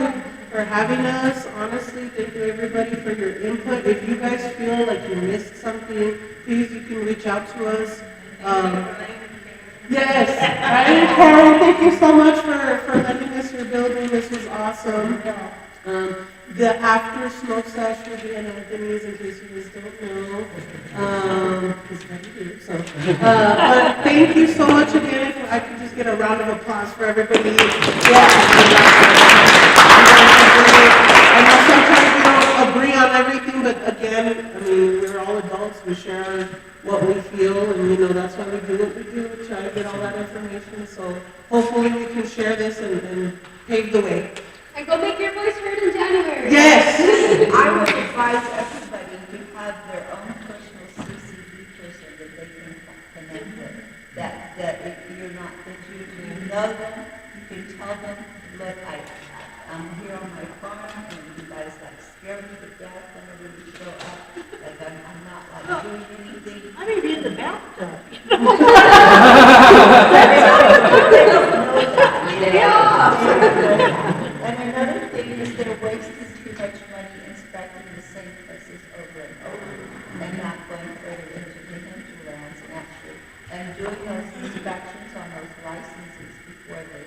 for having us. Honestly, thank you everybody for your input. If you guys feel like you missed something, please, you can reach out to us. Yes, Ryan and Karen, thank you so much for letting us your building. This was awesome. The after smoke sesh will be at Anthony's in case you just don't know. He's right here, so. But thank you so much again. If I could just get a round of applause for everybody. I know sometimes we don't agree on everything, but again, I mean, we're all adults. We share what we feel, and you know, that's why we do what we do. We try to get all that information. So hopefully we can share this and pave the way. And go make your voice heard in January. Yes. I would advise everybody to have their own personal CCD person that they can connect with. That if you're not, that you know them, you can tell them, look, I'm here on my farm, and you guys like scare me to death whenever you show up. Like I'm not like doing anything. I may be in the bathtub. They don't know that. Yeah. And another thing is they're wasting too much money inspecting the same places over and over and not going further into the hinterlands and doing those inspections on those licenses before they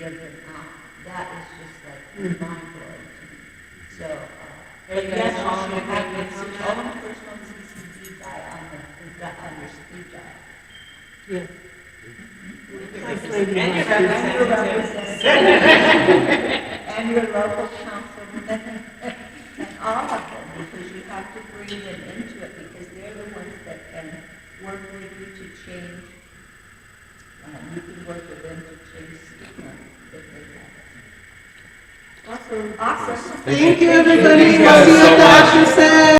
give them out. That is just like mind-blowing to me. So, yes, you should have your own personal CCD guy on your speed dial. Yeah. And your local councilman and all of them, because you have to bring them into it because they're the ones that can work with you to change. You can work with them to change if they have it. Awesome. Awesome. Thank you, everybody. Thank you guys We'll see you so at the much. action set.